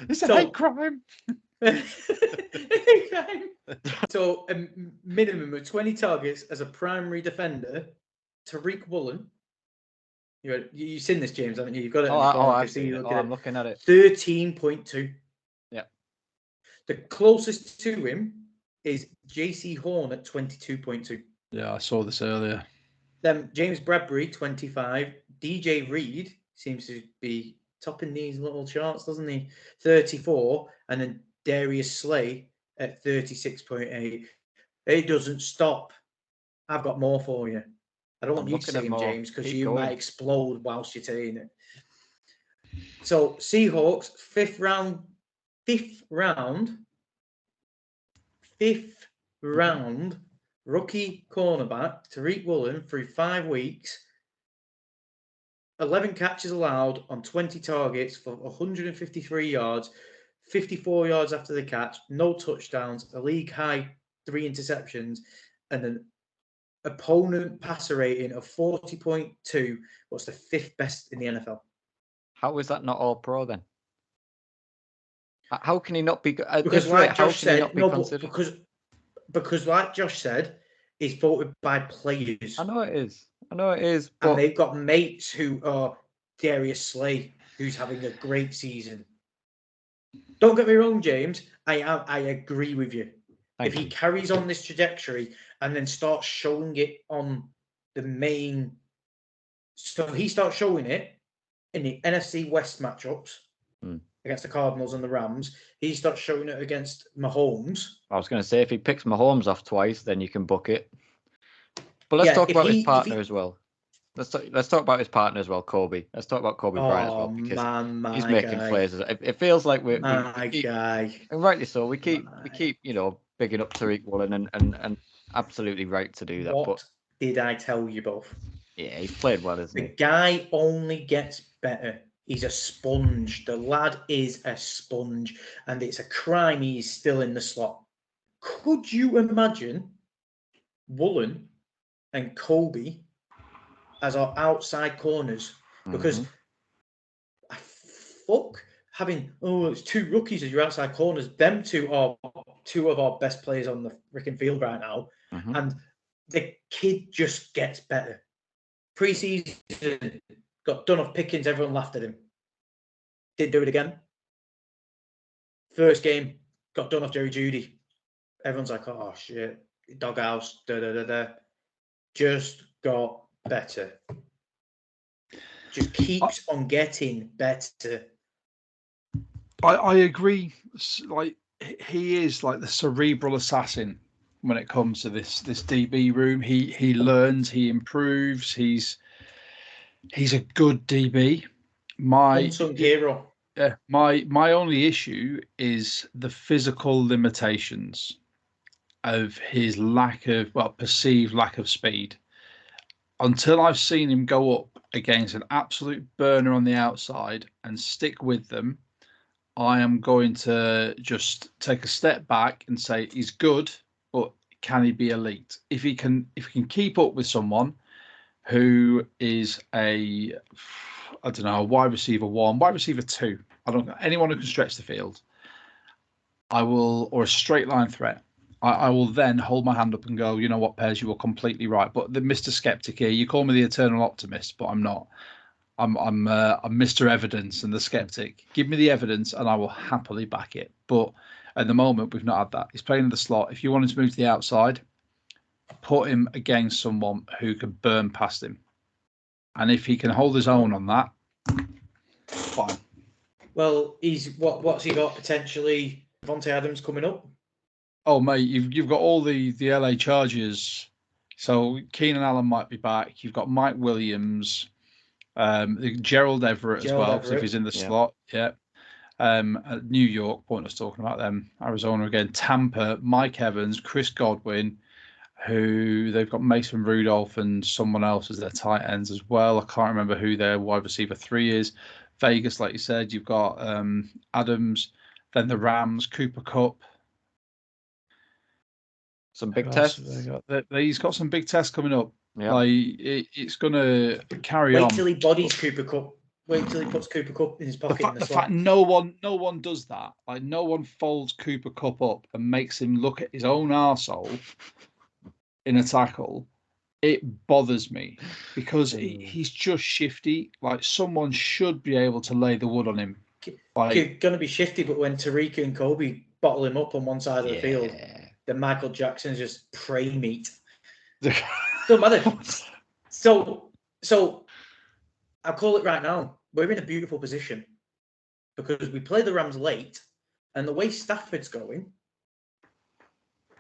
Speaker 3: It's a hate crime.
Speaker 2: So, a minimum of 20 targets as a primary defender. Tariq Woolen. You've seen this, James, haven't you? You've got it.
Speaker 1: I'm looking at it.
Speaker 2: 13.2.
Speaker 1: Yeah.
Speaker 2: The closest to him is JC Horn at 22.2.
Speaker 3: Yeah, I saw this earlier.
Speaker 2: Then James Bradbury, 25. DJ Reed seems to be topping these little charts, doesn't he? 34. And then Darius Slay at 36.8. It doesn't stop. I've got more for you. I don't want you to say him, James, because you might explode whilst you're saying it. So, Seahawks, fifth round rookie cornerback Tariq Woolen through 5 weeks, 11 catches allowed on 20 targets for 153 yards, 54 yards after the catch, no touchdowns, a league high 3 interceptions, and an opponent passer rating of 40.2. What's the 5th best in the NFL?
Speaker 1: How is that not all pro then? How can he not be?
Speaker 2: Because like Josh said, because like Josh said, is voted by players.
Speaker 1: I know it is.
Speaker 2: And
Speaker 1: But
Speaker 2: they've got mates who are Darius Slay, who's having a great season. Don't get me wrong, James. I agree with you. If he carries on this trajectory and then starts showing it on the main, so he starts showing it in the NFC West matchups against the Cardinals and the Rams. He starts showing it against Mahomes.
Speaker 1: I was going to say, if he picks Mahomes off twice, then you can book it. But let's talk about his partner as well. Let's talk about his partner as well, Coby. Let's talk about Coby Bryant as well, because he's making plays. It feels like we keep, and rightly so. We keep bigging up Tariq Woolen and absolutely right to do that.
Speaker 2: What did I tell you both?
Speaker 1: Yeah, he's played well, isn't he?
Speaker 2: The guy only gets better. He's a sponge. The lad is a sponge, and it's a crime he's still in the slot. Could you imagine Woolen and Coby as our outside corners? Because fuck having it's two rookies as your outside corners. Them two are two of our best players on the freaking field right now, and the kid just gets better. Pre-season got done off Pickens. Everyone laughed at him. Didn't do it again. First game got done off Jerry Jeudy. Everyone's like, oh shit, doghouse. Just got better. Just keeps on getting better.
Speaker 3: I agree. Like, he is like the cerebral assassin when it comes to this DB room. He learns, he improves. He's a good DB.
Speaker 2: Unsung hero.
Speaker 3: Yeah. My only issue is the physical limitations of his perceived lack of speed. Until I've seen him go up against an absolute burner on the outside and stick with them, I am going to just take a step back and say he's good, but can he be elite? If he can keep up with someone who is a wide receiver 1, wide receiver 2, I don't know, anyone who can stretch the field, or a straight line threat, I will then hold my hand up and go, you know what, Pez, you were completely right. But the Mr. Skeptic here, you call me the eternal optimist, but I'm not. I'm Mr. Evidence and the skeptic. Give me the evidence and I will happily back it. But at the moment, we've not had that. He's playing in the slot. If you wanted to move to the outside, put him against someone who can burn past him. And if he can hold his own on that, fine.
Speaker 2: Well, what's he got potentially? Devontae Adams coming up.
Speaker 3: Oh mate, you've got all the LA Chargers. So Keenan Allen might be back. You've got Mike Williams. Gerald Everett as well, because if he's in the slot, New York, pointless talking about them. Arizona again, Tampa, Mike Evans, Chris Godwin, who they've got Mason Rudolph and someone else as their tight ends as well. I can't remember who their wide receiver 3 is. Vegas, like you said, you've got Adams, then the Rams, Cooper Kupp.
Speaker 1: Some big tests.
Speaker 3: He's got some big tests coming up.
Speaker 1: Yeah.
Speaker 3: Like it's going to carry on.
Speaker 2: Wait till he bodies Cooper Kupp. Wait till he puts Cooper Kupp in his pocket.
Speaker 3: The fact no one does that. Like no one folds Cooper Kupp up and makes him look at his own arsehole in a tackle. It bothers me because he's just shifty. Like someone should be able to lay the wood on him.
Speaker 2: Like going to be shifty, but when Tariq and Coby bottle him up on one side of the field, then Michael Jackson's just prey meat. Don't matter. So I'll call it right now. We're in a beautiful position because we play the Rams late, and the way Stafford's going.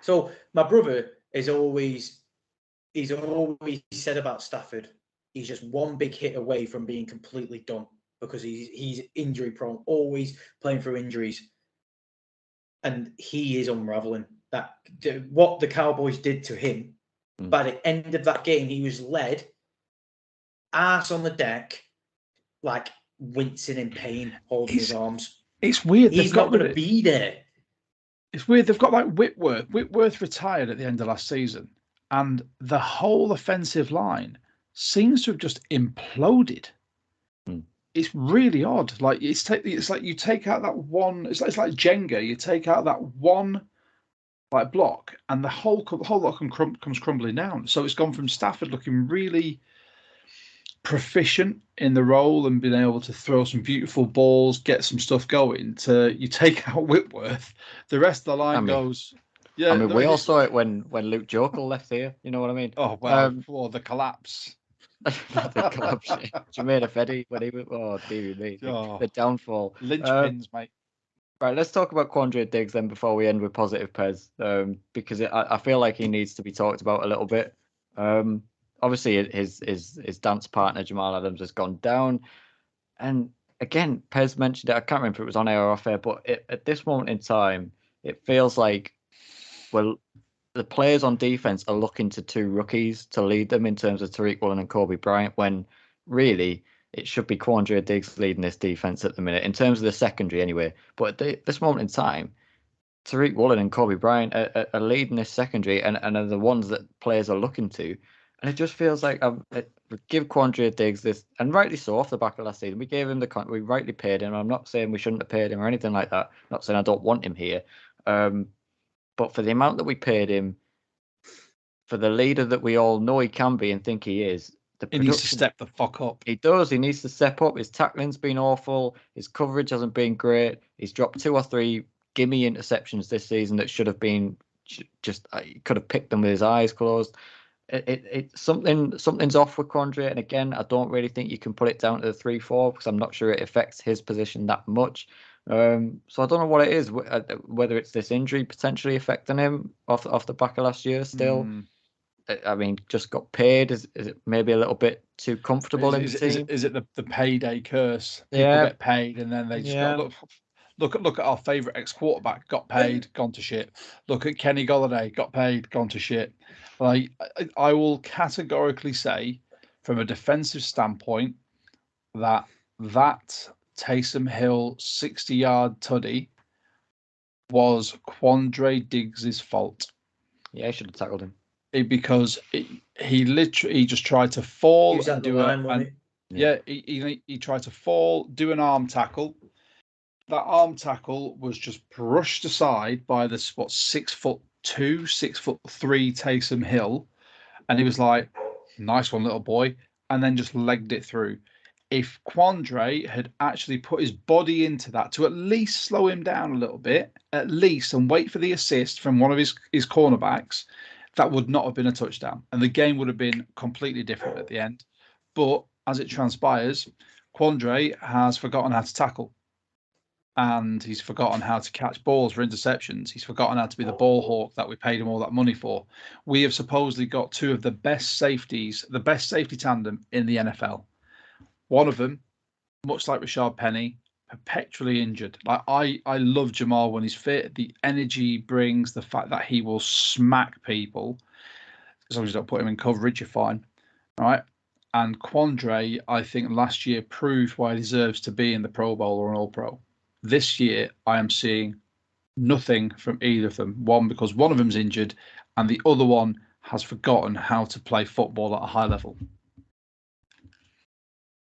Speaker 2: So my brother he's always said about Stafford, he's just one big hit away from being completely done because he's injury prone, always playing through injuries, and he is unraveling. That what the Cowboys did to him. By the end of that game, he was led, arse on the deck, like wincing in pain, holding his arms.
Speaker 3: It's weird.
Speaker 2: He's not going to be there.
Speaker 3: It's weird. They've got like Whitworth. Whitworth retired at the end of last season, and the whole offensive line seems to have just imploded. It's really odd. Like it's like you take out that one. It's like Jenga. You take out that one like block, and the whole lot comes crumbling down. So it's gone from Stafford looking really proficient in the role and being able to throw some beautiful balls, get some stuff going, to you take out Whitworth, the rest of the line goes. Yeah,
Speaker 1: I mean, we all saw it when Luke Jokel left here. You know what I mean?
Speaker 3: Oh well, for the collapse.
Speaker 1: The collapse. Jermaine Fetty when he was. Oh, dear me. The downfall.
Speaker 3: Linchpins, mate.
Speaker 1: Right, let's talk about Quandre Diggs then before we end with positive Pez, because I feel like he needs to be talked about a little bit. Obviously, his dance partner Jamal Adams has gone down, and again, Pez mentioned it. I can't remember if it was on air or off air, but at this moment in time, it feels like, well, the players on defense are looking to two rookies to lead them in terms of Tariq Woolen and Coby Bryant, when really it should be Quandre Diggs leading this defense at the minute, in terms of the secondary anyway. But at this moment in time, Tariq Woolen and Coby Bryant are leading this secondary and are the ones that players are looking to. And it just feels like we give Quandre Diggs this, and rightly so, off the back of last season. We gave him we rightly paid him. I'm not saying we shouldn't have paid him or anything like that. I'm not saying I don't want him here. But for the amount that we paid him, for the leader that we all know he can be and think he is,
Speaker 3: he needs to step the fuck up.
Speaker 1: He does. He needs to step up. His tackling's been awful. His coverage hasn't been great. He's dropped 2 or 3 gimme interceptions this season that should have been just, he could have picked them with his eyes closed. Something's off with Quandre, and again, I don't really think you can put it down to the 3-4 because I'm not sure it affects his position that much. So I don't know what it is, whether it's this injury potentially affecting him off the back of last year still. I mean, just got paid. Is it maybe a little bit too comfortable in the team?
Speaker 3: Is it the payday curse? People get paid and then they just got look at our favourite ex-quarterback, got paid, gone to shit. Look at Kenny Golladay, got paid, gone to shit. Like, I will categorically say, from a defensive standpoint, that Taysom Hill 60-yard tutty was Quandre Diggs' fault.
Speaker 1: Yeah, I should have tackled him.
Speaker 3: Because he literally just tried to fall.
Speaker 2: He was at the line,
Speaker 3: he tried to fall, do an arm tackle. That arm tackle was just brushed aside by this 6'2", 6'3" Taysom Hill, and he was like, "Nice one, little boy," and then just legged it through. If Quandre had actually put his body into that to at least slow him down a little bit, at least, and wait for the assist from one of his cornerbacks, that would not have been a touchdown, and the game would have been completely different at the end. But as it transpires, Quandre has forgotten how to tackle, and he's forgotten how to catch balls for interceptions. He's forgotten how to be the ball hawk that we paid him all that money for. We have supposedly got 2 of the best safeties, the best safety tandem in the NFL. One of them, much like Rashaad Penny, perpetually injured. Like, I love Jamal when he's fit. The energy he brings, the fact that he will smack people, as long as you don't put him in coverage, you're fine. All right. And Quandre, I think last year proved why he deserves to be in the Pro Bowl or an All-Pro. This year, I am seeing nothing from either of them. One, because one of them's injured, and the other one has forgotten how to play football at a high level.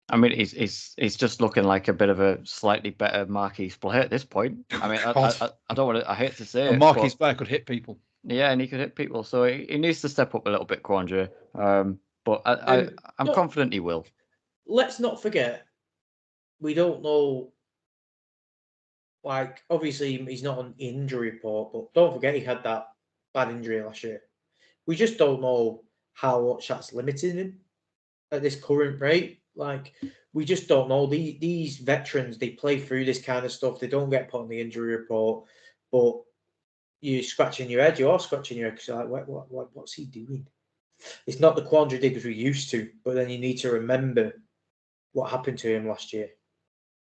Speaker 1: I mean, he's just looking like a bit of a slightly better Marquise player at this point. I mean, I don't want to. I hate to say it.
Speaker 3: Marquise player could hit people.
Speaker 1: Yeah, and he could hit people. So he needs to step up a little bit, Quandre. But I'm confident he will.
Speaker 2: Let's not forget, we don't know. Like, obviously, he's not on injury report, but don't forget he had that bad injury last year. We just don't know how much that's limiting him at this current rate. Like, we just don't know. These veterans, they play through this kind of stuff. They don't get put on the injury report, but you're scratching your head. You're scratching your head because you're like, what's he doing? It's not the Quandre Diggs we're used to, but then you need to remember what happened to him last year.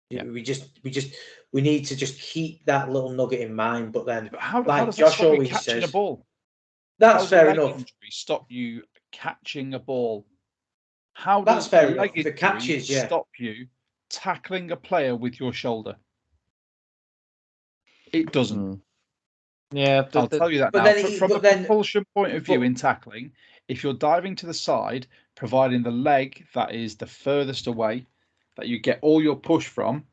Speaker 2: Yeah. We need to just keep that little nugget in mind. But then,
Speaker 3: how does Josh always says, a ball?
Speaker 2: That's fair enough.
Speaker 3: Stop you catching a ball. How
Speaker 2: that's
Speaker 3: does
Speaker 2: fair enough. The catches,
Speaker 3: stop you tackling a player with your shoulder? It doesn't.
Speaker 1: Yeah,
Speaker 3: I'll tell you that now. From a propulsion point of view in tackling, if you're diving to the side, providing the leg that is the furthest away, that you get all your push from,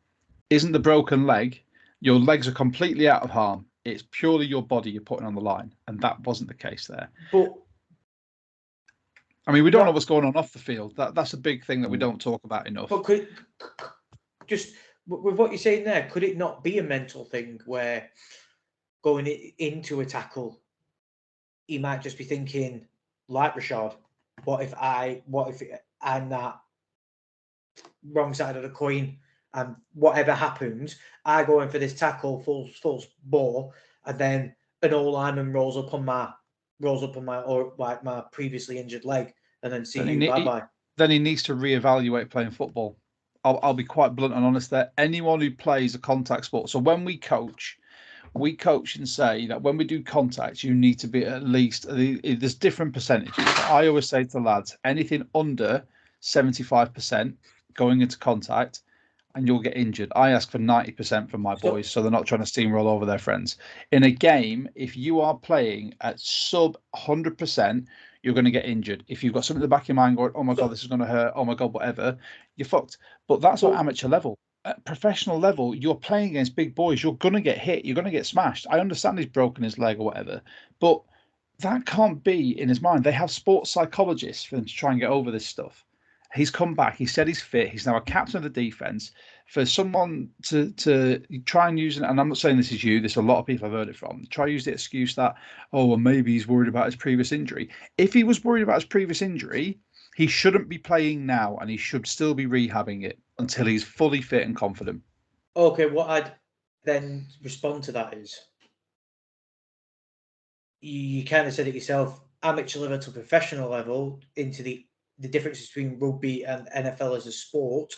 Speaker 3: isn't the broken leg, your legs are completely out of harm. It's purely your body you're putting on the line, and that wasn't the case there.
Speaker 2: But
Speaker 3: I mean, we don't know what's going on off the field. That's a big thing that we don't talk about enough.
Speaker 2: But just with what you're saying there, could it not be a mental thing where going into a tackle, he might just be thinking, like Rashaad, what if I'm that wrong side of the coin, and whatever happens, I go in for this tackle full bore, and then an old lineman rolls up on my or like my previously injured leg, and then see you bye-bye.
Speaker 3: Then he needs to reevaluate playing football. I'll be quite blunt and honest there. Anyone who plays a contact sport, so when we coach and say that when we do contact, you need to be at least, there's different percentages. I always say to the lads, anything under 75% going into contact, and you'll get injured. I ask for 90% from my boys, so they're not trying to steamroll over their friends. In a game, if you are playing at sub 100%, you're going to get injured. If you've got something in the back of your mind going, oh my God, this is going to hurt, oh my God, whatever, you're fucked. But that's at amateur level. At professional level, you're playing against big boys. You're going to get hit. You're going to get smashed. I understand he's broken his leg or whatever, but that can't be in his mind. They have sports psychologists for them to try and get over this stuff. He's come back. He said he's fit. He's now a captain of the defense. For someone to try and use it, and I'm not saying this is you, there's a lot of people I've heard it from, try to use the excuse that, oh, well, maybe he's worried about his previous injury. If he was worried about his previous injury, he shouldn't be playing now, and he should still be rehabbing it until he's fully fit and confident.
Speaker 2: Okay, what I'd then respond to that is, you kind of said it yourself, amateur level to professional level, into the difference between rugby and NFL as a sport,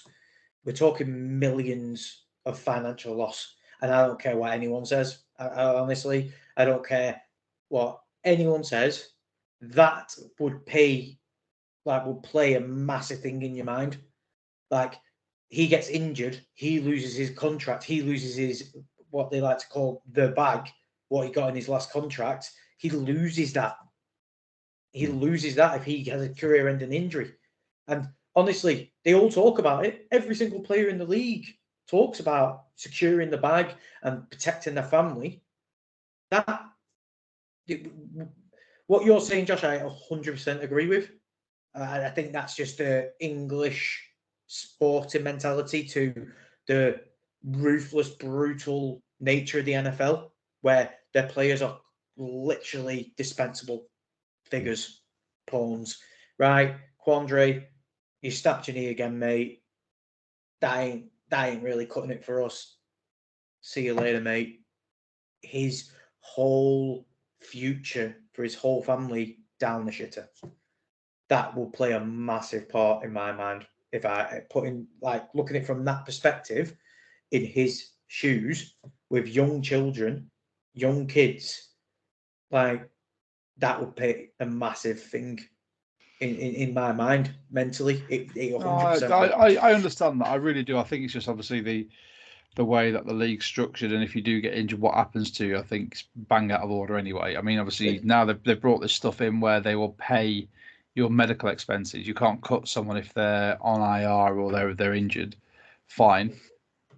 Speaker 2: we're talking millions of financial loss. And I don't care what anyone says. Honestly, I don't care what anyone says. That would play a massive thing in your mind. Like, he gets injured, he loses his contract, he loses his, what they like to call the bag, what he got in his last contract. He loses that. He loses that if he has a career-ending injury. And honestly, they all talk about it. Every single player in the league talks about securing the bag and protecting their family. What you're saying, Josh, I 100% agree with. I think that's just the English sporting mentality to the ruthless, brutal nature of the NFL, where their players are literally dispensable figures, pawns, right? Quandre, you snapped your knee again, mate. That ain't really cutting it for us. See you later, mate. His whole future for his whole family down the shitter. That will play a massive part in my mind. If I put in, like, looking at it from that perspective, in his shoes with young children, young kids, like, that would play a massive thing in my mind mentally. It 100%.
Speaker 3: I understand that. I really do. I think it's just obviously the way that the league's structured, and if you do get injured, what happens to you? I think it's bang out of order anyway. I mean, obviously now they've brought this stuff in where they will pay your medical expenses. You can't cut someone if they're on IR or they're injured. Fine.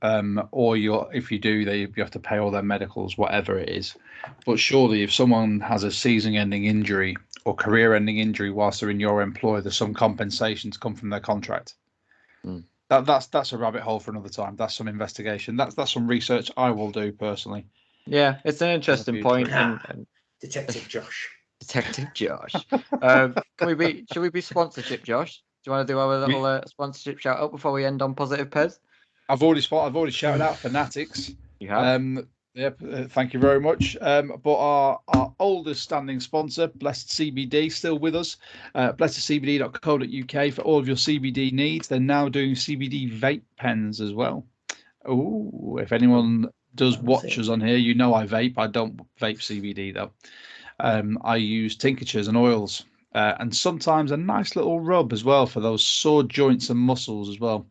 Speaker 3: Or if you do, you have to pay all their medicals, whatever it is. But surely, if someone has a season-ending injury or career-ending injury whilst they're in your employ, there's some compensation to come from their contract. That's a rabbit hole for another time. That's some investigation. That's some research I will do personally.
Speaker 1: Yeah, it's an interesting point. And
Speaker 2: Detective Josh.
Speaker 1: Detective Josh. Should we be sponsorship, Josh? Do you want to do our little sponsorship shout out before we end on positive, Pez?
Speaker 3: I've already shouted out Fanatics.
Speaker 1: You have.
Speaker 3: Yep. Thank you very much. But our oldest standing sponsor, Blessed CBD, still with us. blessedcbd.co.uk for all of your CBD needs. They're now doing CBD vape pens as well. Oh, if anyone does watch us on here, you know I vape. I don't vape CBD though. I use tinctures and oils, and sometimes a nice little rub as well for those sore joints and muscles as well.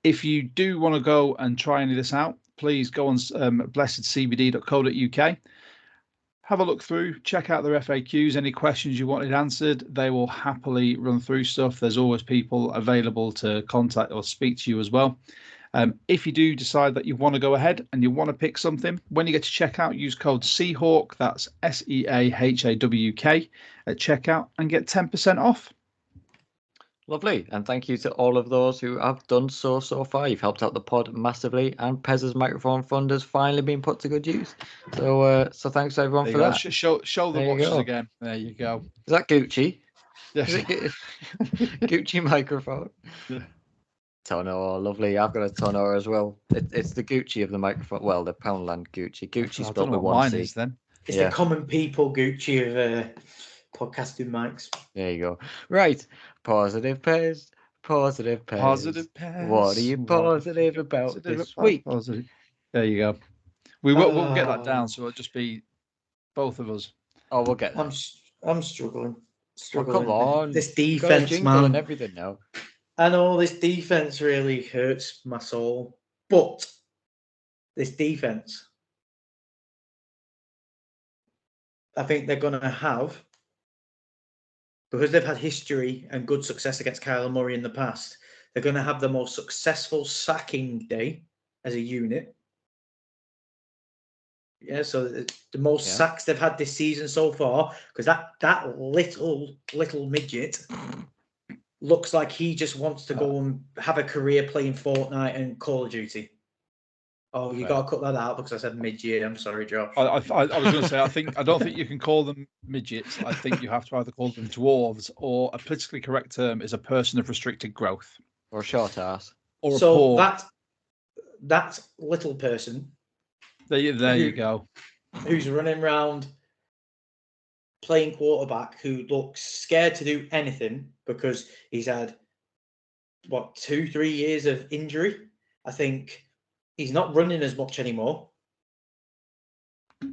Speaker 3: If you do want to go and try any of this out, please go on blessedcbd.co.uk. Have a look through, check out their FAQs, any questions you wanted answered. They will happily run through stuff. There's always people available to contact or speak to you as well. If you do decide that you want to go ahead and you want to pick something, when you get to checkout, use code Seahawk, that's SEAHAWK at checkout, and get 10% off.
Speaker 1: Lovely. And thank you to all of those who have done so far. You've helped out the pod massively, and Pez's microphone fund has finally been put to good use. So thanks to everyone for that.
Speaker 3: Show the
Speaker 1: There you
Speaker 3: watches
Speaker 1: go.
Speaker 3: again. There you go.
Speaker 1: Is that Gucci?
Speaker 3: Yes.
Speaker 1: Is it Gucci microphone?
Speaker 3: Yeah.
Speaker 1: Tono, lovely. I've got a Tono as well. It's the Gucci of the microphone. Well, the Poundland Gucci. Gucci
Speaker 3: I
Speaker 1: spelled
Speaker 3: don't know
Speaker 1: with
Speaker 3: what
Speaker 1: one
Speaker 3: mine
Speaker 1: C.
Speaker 3: is then.
Speaker 2: It's the common people Gucci of podcasting mics.
Speaker 1: There you go. Right. Positive Pez. Positive Pez.
Speaker 3: Positive Pez.
Speaker 1: What are you positive about this week?
Speaker 3: Positive. There you go. We'll get that down, so it'll just be both of us.
Speaker 1: Oh, we'll get there.
Speaker 2: I'm struggling.
Speaker 1: Oh, come on.
Speaker 2: This
Speaker 1: You've got a
Speaker 2: defense,
Speaker 1: jingle
Speaker 2: man.
Speaker 1: and everything now.
Speaker 2: I know this defense really hurts my soul, but this defense, I think they're going to have, because they've had history and good success against Kyler Murray in the past, they're going to have the most successful sacking day as a unit. Yeah, so the most sacks they've had this season so far, because that little midget looks like he just wants to go and have a career playing Fortnite and Call of Duty. Oh, you got to cut that out because I said midget. I'm sorry, Josh.
Speaker 3: I was going to say, I don't think you can call them midgets. I think you have to either call them dwarves, or a politically correct term is a person of restricted growth.
Speaker 1: Or a short ass.
Speaker 3: Or a
Speaker 2: so
Speaker 3: poor.
Speaker 2: that little person.
Speaker 3: There you go.
Speaker 2: Who's running around playing quarterback, who looks scared to do anything because he's had 2-3 years of injury. I think he's not running as much anymore.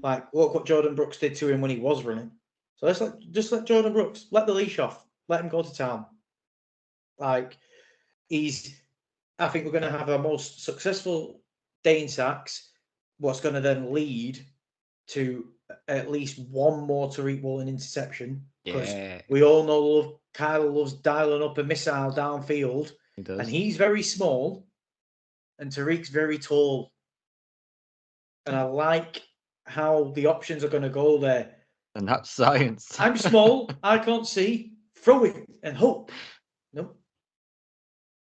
Speaker 2: Like, look what Jordan Brooks did to him when he was running. So just let Jordan Brooks, let the leash off, let him go to town. Like, I think we're going to have our most successful day in sacks, what's going to then lead to at least one more Tariq Woolen interception. Because we all know Kyler loves dialing up a missile downfield.
Speaker 1: He does.
Speaker 2: And he's very small, and Tariq's very tall. And I like how the options are going to go there.
Speaker 1: And that's science.
Speaker 2: I'm small. I can't see. Throw it and hope. Nope.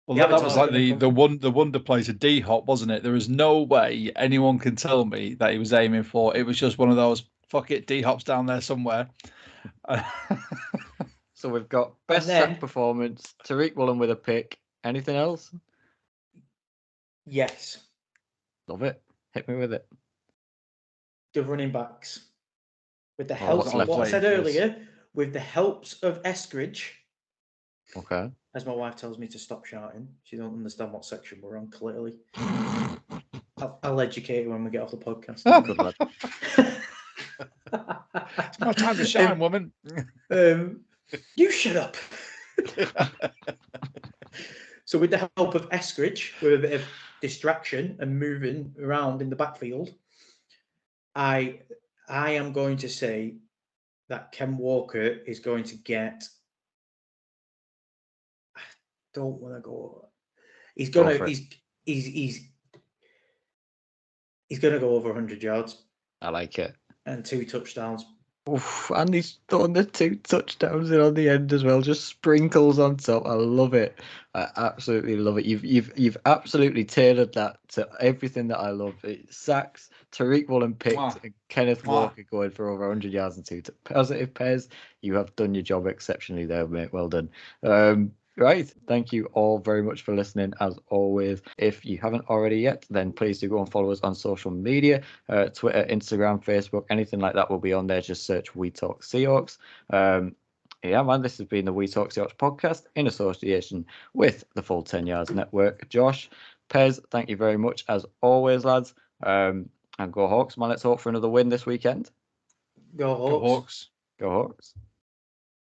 Speaker 3: Well, that was like the wonder play to D-Hop, wasn't it? There is no way anyone can tell me that he was aiming for. It was just one of those, fuck it, D-Hop's down there somewhere.
Speaker 1: So we've got best sack performance, Tariq Woolen with a pick. Anything else?
Speaker 2: Yes.
Speaker 1: Love it. Hit me with it.
Speaker 2: The running backs. With the help of what I said earlier, with the helps of Eskridge.
Speaker 1: Okay.
Speaker 2: As my wife tells me to stop shouting. She don't understand what section we're on, clearly. I'll educate her when we get off the podcast.
Speaker 1: Oh, good lad.
Speaker 3: It's my time to shine, woman.
Speaker 2: You shut up. So with the help of Eskridge, with a bit of distraction and moving around in the backfield, I am going to say that Ken Walker is going to get. I don't want to go. He's gonna. He's gonna go over 100 yards.
Speaker 1: I like it.
Speaker 2: And 2 touchdowns.
Speaker 1: Oof, and he's throwing the 2 touchdowns in on the end as well, just sprinkles on top. I love it. I absolutely love it. You've absolutely tailored that to everything that I love. It sacks, Tariq Woolen picked, and Kenneth Walker going for over 100 yards and 2 positive Pez. You have done your job exceptionally there, mate. Well done. Right. Thank you all very much for listening. As always, if you haven't already yet, then please do go and follow us on social media, Twitter, Instagram, Facebook, anything like that will be on there. Just search We Talk Seahawks. Yeah, man, this has been the We Talk Seahawks podcast in association with the Full 10 Yards Network. Josh, Pez, thank you very much as always, lads. And go Hawks, man. Let's hope for another win this weekend.
Speaker 2: Go Hawks.
Speaker 3: Go Hawks.
Speaker 1: Go Hawks.